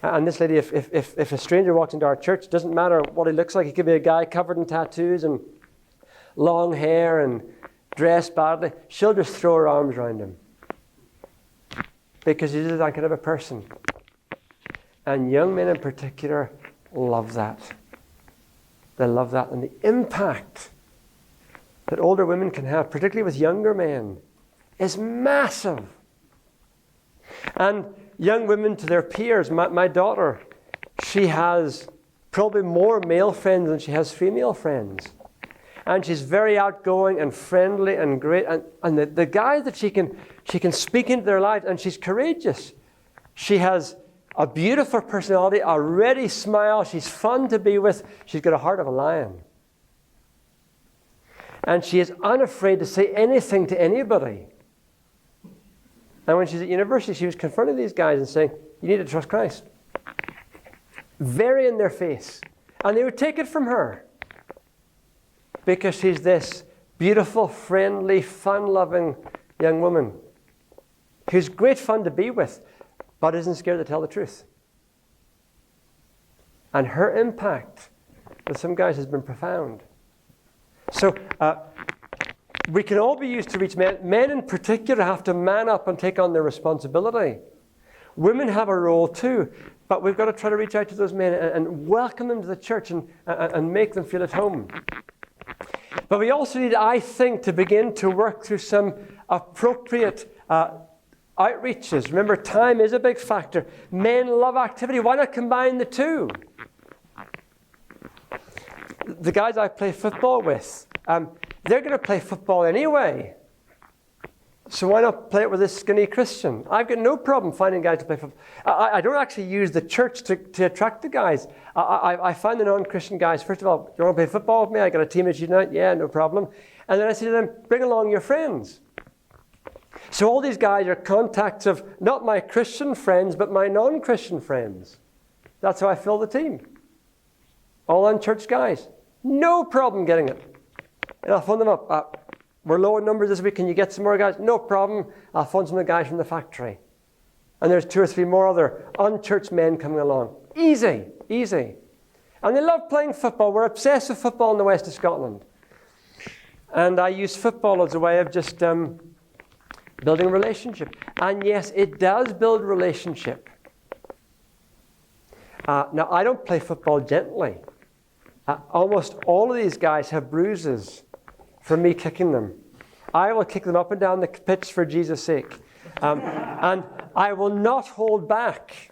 And this lady, if a stranger walks into our church, it doesn't matter what he looks like. He could be a guy covered in tattoos and long hair and dressed badly. She'll just throw her arms around him, because he's that kind of a person. And young men in particular love that. They love that. And the impact that older women can have, particularly with younger men, is massive. And young women to their peers, my daughter, she has probably more male friends than she has female friends. And she's very outgoing and friendly and great. And the guys that she can speak into their lives, and she's courageous. She has a beautiful personality, a ready smile. She's fun to be with. She's got a heart of a lion. And she is unafraid to say anything to anybody. And when she's at university, she was confronting these guys and saying, you need to trust Christ. Very in their face. And they would take it from her, because she's this beautiful, friendly, fun-loving young woman who's great fun to be with, but isn't scared to tell the truth. And her impact with some guys has been profound. So we can all be used to reach men. Men in particular have to man up and take on their responsibility. Women have a role too, but we've got to try to reach out to those men and welcome them to the church and make them feel at home. But we also need, I think, to begin to work through some appropriate outreaches. Remember, time is a big factor. Men love activity. Why not combine the two? The guys I play football with, they're going to play football anyway. So why not play it with this skinny Christian? I've got no problem finding guys to play football. I don't actually use the church to attract the guys. I find the non-Christian guys, first of all, do you want to play football with me? I got a team at tonight. Yeah, no problem. And then I say to them, bring along your friends. So all these guys are contacts of not my Christian friends, but my non-Christian friends. That's how I fill the team. All unchurched guys. No problem getting it. And I'll phone them up. We're low in numbers this week. Can you get some more guys? No problem. I'll phone some of the guys from the factory. And there's 2 or 3 more other unchurched men coming along. Easy, easy. And they love playing football. We're obsessed with football in the west of Scotland. And I use football as a way of just building a relationship. And yes, it does build relationship. Now, I don't play football gently. Almost all of these guys have bruises from me kicking them. I will kick them up and down the pitch for Jesus' sake. And I will not hold back.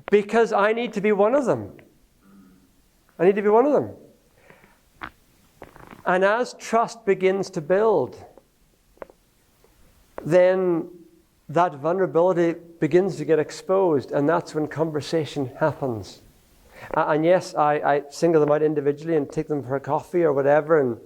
Because I need to be one of them. I need to be one of them. And as trust begins to build, then that vulnerability begins to get exposed, and that's when conversation happens. And yes, I single them out individually and take them for a coffee or whatever, and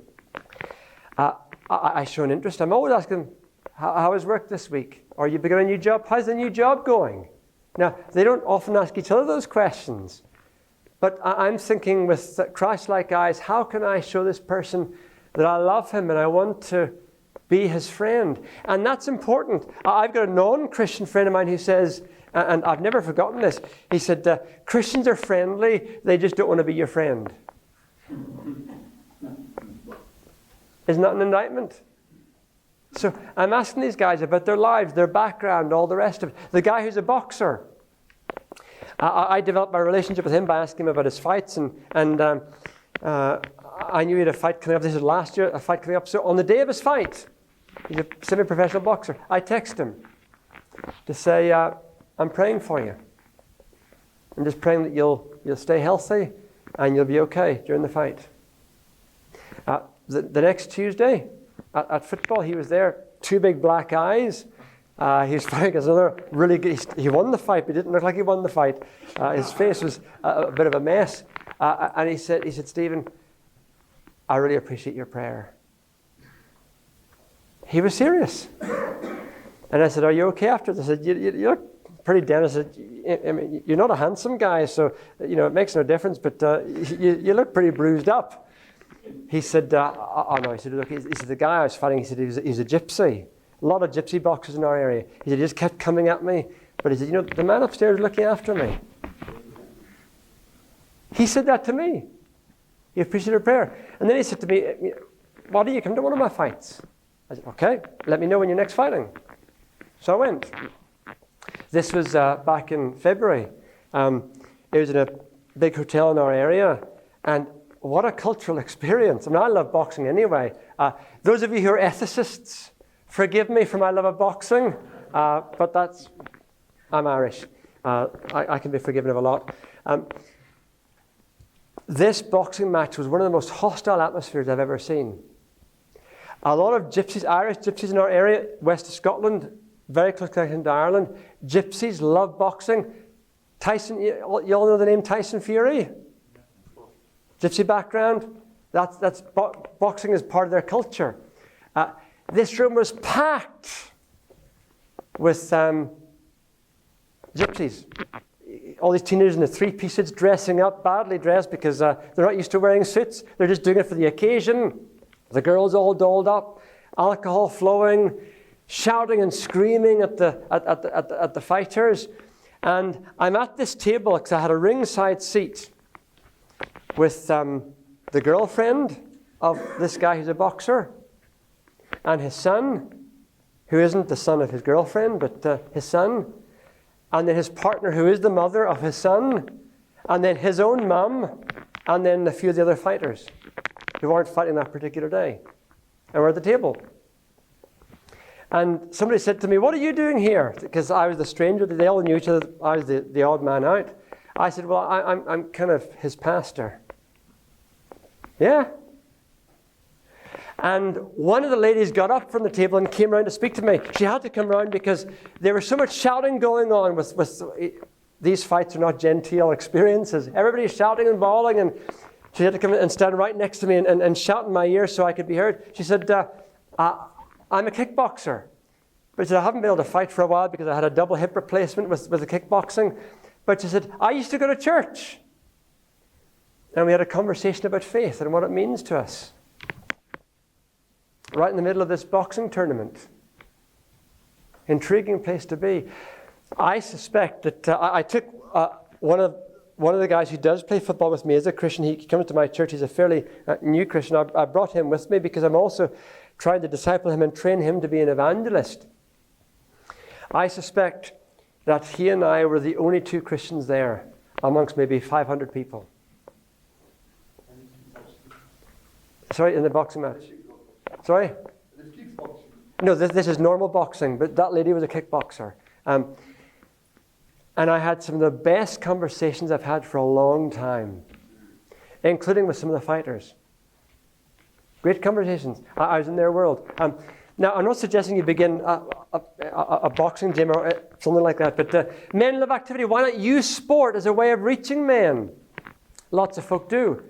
I show an interest. I'm always asking them, how is work this week? Are you beginning a new job? How's the new job going? Now, they don't often ask each other those questions, but I'm thinking with Christ-like eyes, how can I show this person that I love him and I want to be his friend? And that's important. I've got a non-Christian friend of mine who says, and I've never forgotten this, he said, Christians are friendly, they just don't want to be your friend. Isn't that an indictment? So I'm asking these guys about their lives, their background, all the rest of it. The guy who's a boxer, I developed my relationship with him by asking him about his fights, and I knew he had a fight coming up. This is last year, a fight coming up. So on the day of his fight, he's a semi-professional boxer, I text him to say, I'm praying for you. I'm just praying that you'll stay healthy and you'll be okay during the fight. The next Tuesday at football, he was there, 2 big black eyes. He was fighting against another really good. He won the fight, but it didn't look like he won the fight. His face was a bit of a mess. And he said, Stephen, I really appreciate your prayer. He was serious. And I said, are you okay after this? I said, you look pretty dead. I said, I mean, you're not a handsome guy, so it makes no difference, but you look pretty bruised up. He said, oh no, he said, look, he said, the guy I was fighting, he said, he's a gypsy. A lot of gypsy boxers in our area. He said, he just kept coming at me. But he said, the man upstairs is looking after me. He said that to me. He appreciated prayer. And then he said to me, why don't you come to one of my fights? I said, okay, let me know when you're next fighting. So I went. This was back in February. It was in a big hotel in our area. And what a cultural experience. I mean, I love boxing anyway. Those of you who are ethicists, forgive me for my love of boxing, but I'm Irish. I can be forgiven of a lot. This boxing match was one of the most hostile atmospheres I've ever seen. A lot of gypsies, Irish gypsies in our area, west of Scotland, very close connection to Ireland. Gypsies love boxing. Tyson, you all know the name Tyson Fury? Gypsy background. Boxing is part of their culture. This room was packed with gypsies. All these teenagers in the 3-piece suits dressing up, badly dressed because they're not used to wearing suits. They're just doing it for the occasion. The girls all dolled up, alcohol flowing, shouting and screaming at the fighters. And I'm at this table because I had a ringside seat with the girlfriend of this guy who's a boxer and his son, who isn't the son of his girlfriend, but his son. And then his partner, who is the mother of his son, and then his own mum, and then a few of the other fighters who weren't fighting that particular day. And we're at the table. And somebody said to me, what are you doing here? Because I was the stranger. They all knew each other. I was the odd man out. I said, well, I'm kind of his pastor. Yeah. And one of the ladies got up from the table and came around to speak to me. She had to come around because there was so much shouting going on with these fights are not genteel experiences. Everybody's shouting and bawling, and she had to come and stand right next to me and shout in my ear so I could be heard. She said, I'm a kickboxer. But she said, I haven't been able to fight for a while because I had a double hip replacement with the kickboxing. But she said, I used to go to church. And we had a conversation about faith and what it means to us. Right in the middle of this boxing tournament. Intriguing place to be. I suspect that I took one of the guys who does play football with me as a Christian. He comes to my church. He's a fairly new Christian. I brought him with me because I'm also trying to disciple him and train him to be an evangelist. I suspect that he and I were the only 2 Christians there amongst maybe 500 people. Sorry, in the boxing match. Sorry? No, this is normal boxing, but that lady was a kickboxer. And I had some of the best conversations I've had for a long time, including with some of the fighters. Great conversations. I was in their world. Now, I'm not suggesting you begin a boxing gym or something like that, but men love activity. Why not use sport as a way of reaching men? Lots of folk do.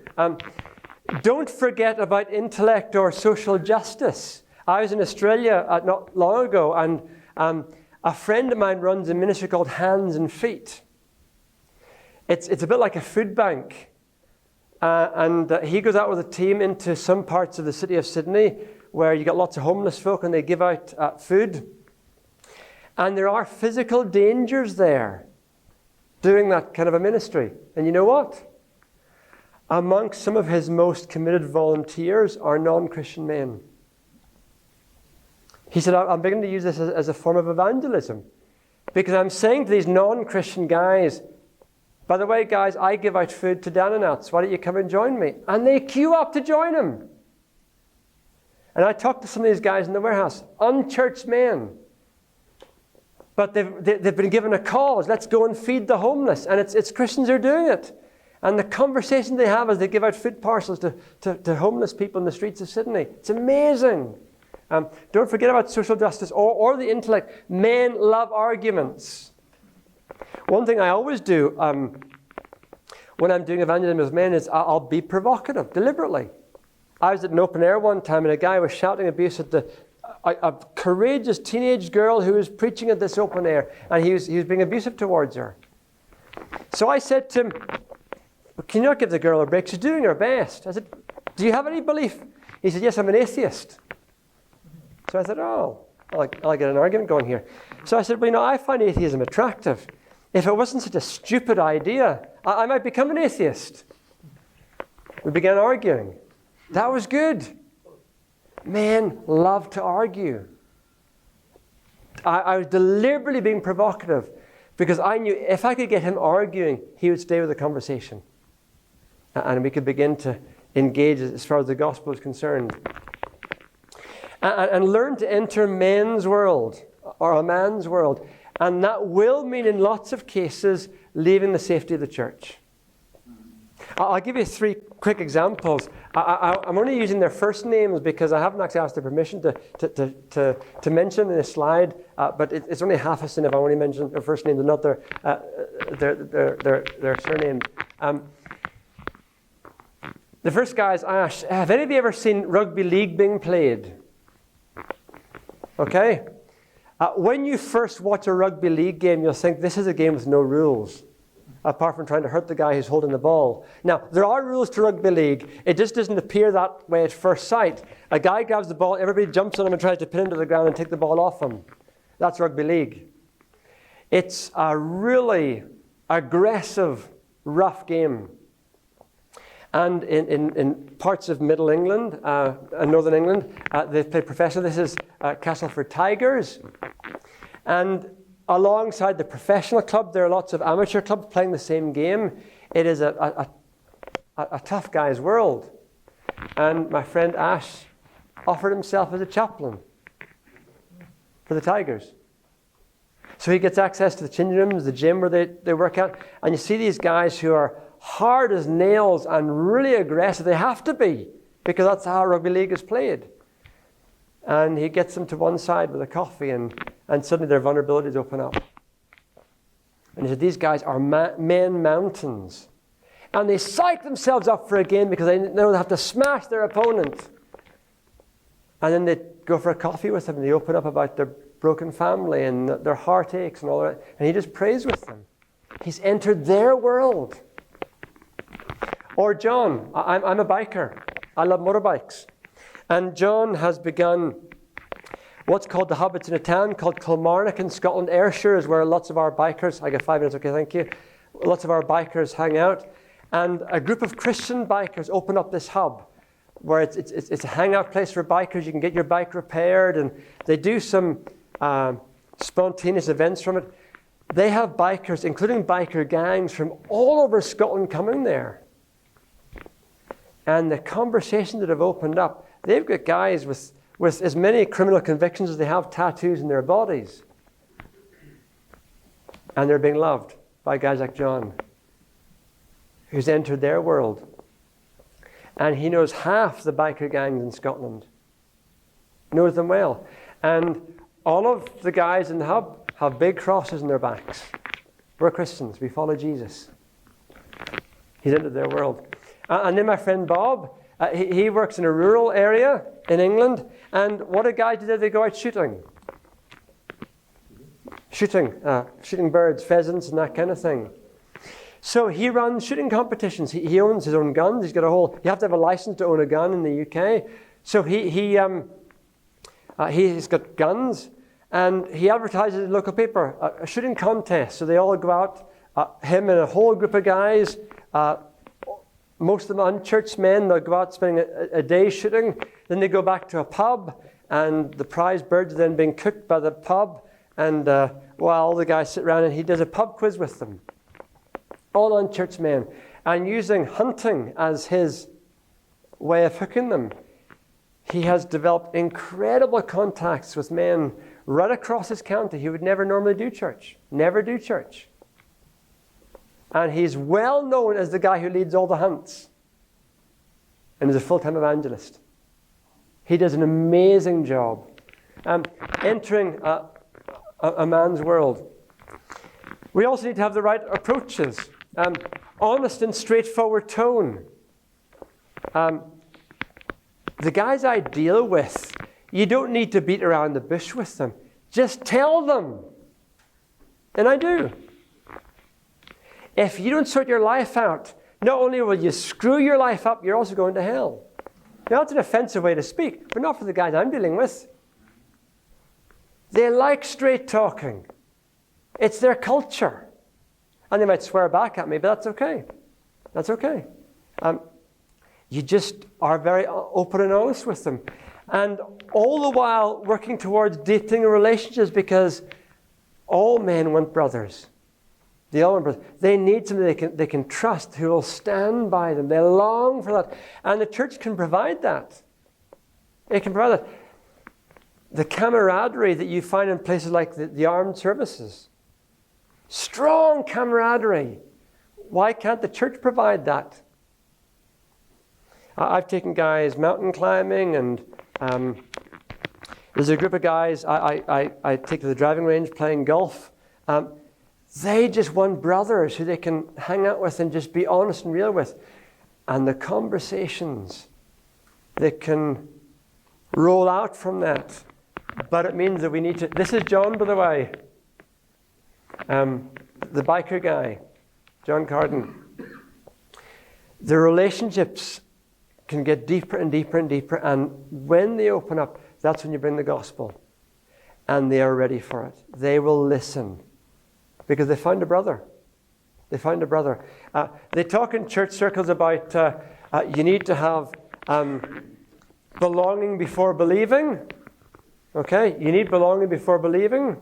Don't forget about intellect or social justice. I was in Australia not long ago, and a friend of mine runs a ministry called Hands and Feet. It's a bit like a food bank. And he goes out with a team into some parts of the city of Sydney where you got lots of homeless folk and they give out food. And there are physical dangers there doing that kind of a ministry. And you know what? Amongst some of his most committed volunteers are non-Christian men. He said, I'm beginning to use this as a form of evangelism. Because I'm saying to these non-Christian guys, by the way, guys, I give out food to down and outs. Why don't you come and join me? And they queue up to join him. And I talked to some of these guys in the warehouse, unchurched men. But they've been given a cause. Let's go and feed the homeless. And it's Christians who are doing it. And the conversation they have as they give out food parcels to homeless people in the streets of Sydney. It's amazing. Don't forget about social justice or the intellect. Men love arguments. One thing I always do when I'm doing evangelism with men is I'll be provocative, deliberately. I was at an open air one time and a guy was shouting abuse at a courageous teenage girl who was preaching at this open air, and he was being abusive towards her. So I said to him, can you not give the girl a break? She's doing her best. I said, do you have any belief? He said, yes, I'm an atheist. So I said, I'll get an argument going here. So I said, well, I find atheism attractive. If it wasn't such a stupid idea, I might become an atheist. We began arguing. That was good. Men love to argue. I was deliberately being provocative because I knew if I could get him arguing, he would stay with the conversation. And we could begin to engage as far as the gospel is concerned. And learn to enter men's world or a man's world. And that will mean in lots of cases leaving the safety of the church. I'll give you 3 quick examples. I'm only using their first names because I haven't actually asked their permission to mention in a slide, but it's only half a sin if I only mention their first names and not their surnames. The first guy is Ash. Have any of you ever seen rugby league being played? Okay. When you first watch a rugby league game, you'll think this is a game with no rules, apart from trying to hurt the guy who's holding the ball. Now, there are rules to rugby league. It just doesn't appear that way at first sight. A guy grabs the ball, everybody jumps on him and tries to pin him to the ground and take the ball off him. That's rugby league. It's a really aggressive, rough game. And in parts of Middle England and Northern England, they play professional. This is Castleford Tigers. And alongside the professional club, there are lots of amateur clubs playing the same game. It is a tough guy's world. And my friend Ash offered himself as a chaplain for the Tigers. So he gets access to the changing rooms, the gym where they work out. And you see these guys who are hard as nails and really aggressive. They have to be, because that's how rugby league is played. And he gets them to one side with a coffee, and suddenly their vulnerabilities open up. And he said, these guys are men mountains. And they psych themselves up for a game because they know they have to smash their opponent. And then they go for a coffee with them, and they open up about their broken family and their heartaches and all that. And he just prays with them. He's entered their world. Or John, I'm a biker. I love motorbikes. And John has begun what's called the hub. It's in a town called Kilmarnock in Scotland. Ayrshire is where lots of our bikers, I got 5 minutes, okay, thank you. Lots of our bikers hang out. And a group of Christian bikers open up this hub where it's a hangout place for bikers. You can get your bike repaired, and they do some spontaneous events from it. They have bikers, including biker gangs from all over Scotland coming there. And the conversations that have opened up, they've got guys with as many criminal convictions as they have tattoos in their bodies. And they're being loved by guys like John, who's entered their world. And he knows half the biker gangs in Scotland. Knows them well. And all of the guys in the hub have big crosses in their backs. We're Christians. We follow Jesus. He's into their world. And then my friend Bob, he works in a rural area in England. And what do guys do? They go out shooting. Shooting birds, pheasants, and that kind of thing. So he runs shooting competitions. He owns his own guns. He's got you have to have a license to own a gun in the UK. So he's got guns, and he advertises in the local paper a shooting contest. So they all go out, him and a whole group of guys, most of them unchurched men. They'll go out spending a day shooting. Then they go back to a pub, and the prize birds are then being cooked by the pub. And while the guys sit around, and he does a pub quiz with them. All unchurched men. And using hunting as his way of hooking them, he has developed incredible contacts with men right across his county who would never normally do church. Never do church. And he's well known as the guy who leads all the hunts. And is a full-time evangelist. He does an amazing job. Entering a man's world. We also need to have the right approaches. Honest and straightforward tone. The guys I deal with, you don't need to beat around the bush with them. Just tell them. And I do. If you don't sort your life out, not only will you screw your life up, you're also going to hell. Now, that's an offensive way to speak, but not for the guys I'm dealing with. They like straight talking. It's their culture. And they might swear back at me, but that's okay. That's okay. You just are very open and honest with them. And all the while working towards deepening relationships, because all men want brothers. They all want brothers. They need somebody they can trust, who will stand by them. They long for that. And the church can provide that. It can provide that. The camaraderie that you find in places like the armed services. Strong camaraderie. Why can't the church provide that? I've taken guys mountain climbing, and there's a group of guys I take to the driving range playing golf. They just want brothers who they can hang out with and just be honest and real with. And the conversations that can roll out from that. But it means that we need to... This is John, by the way. The biker guy, John Carden. The relationships can get deeper and deeper and deeper. And when they open up, that's when you bring the gospel. And they are ready for it. They will listen. Because they found a brother. They found a brother. They talk in church circles about you need to have belonging before believing. Okay? You need belonging before believing.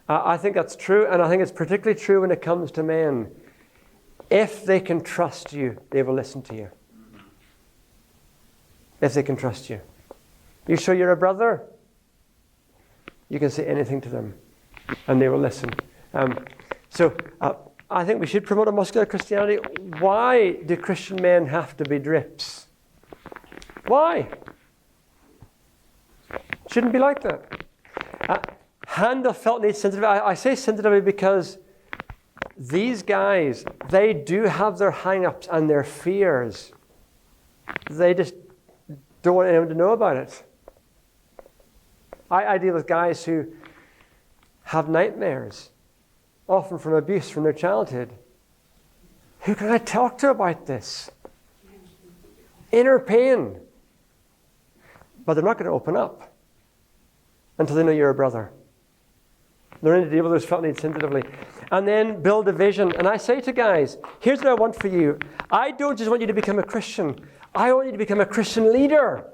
I think that's true, and I think it's particularly true when it comes to men. If they can trust you, they will listen to you. If they can trust you. You sure you're a brother? You can say anything to them, and they will listen. So I think we should promote a muscular Christianity. Why do Christian men have to be drips? Why? Shouldn't be like that. Handle felt needs sensitivity. I say sensitivity because these guys, they do have their hang-ups and their fears. They just don't want anyone to know about it. I deal with guys who have nightmares, often from abuse from their childhood. Who can I talk to about this? Inner pain. But they're not going to open up until they know you're a brother. Learning to deal with those felt needs sensitively. And then build a vision. And I say to guys, here's what I want for you. I don't just want you to become a Christian. I want you to become a Christian leader.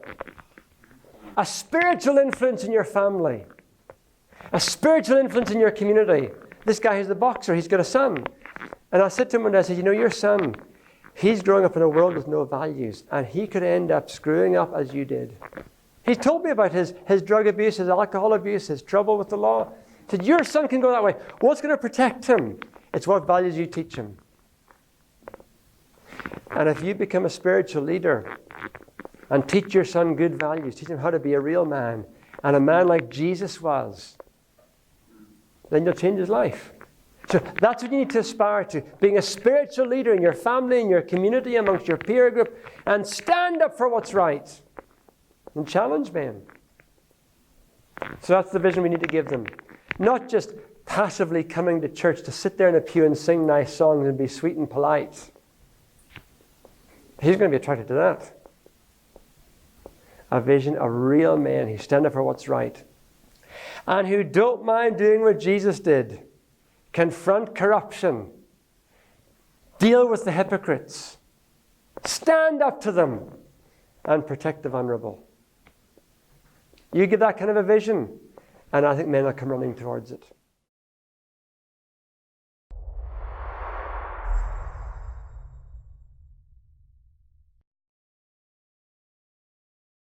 A spiritual influence in your family. A spiritual influence in your community. This guy who's the boxer, he's got a son. And I said to him one day, I said, you know, your son, he's growing up in a world with no values. And he could end up screwing up as you did. He told me about his drug abuse, his alcohol abuse, his trouble with the law. He said, your son can go that way. What's going to protect him? It's what values you teach him. And if you become a spiritual leader and teach your son good values, teach him how to be a real man, and a man like Jesus was, then you'll change his life. So that's what you need to aspire to, being a spiritual leader in your family, in your community, amongst your peer group, and stand up for what's right and challenge men. So that's the vision we need to give them. Not just passively coming to church to sit there in a pew and sing nice songs and be sweet and polite. He's going to be attracted to that. A vision of real men who stand up for what's right and who don't mind doing what Jesus did. Confront corruption. Deal with the hypocrites. Stand up to them and protect the vulnerable. You give that kind of a vision, and I think men will come running towards it.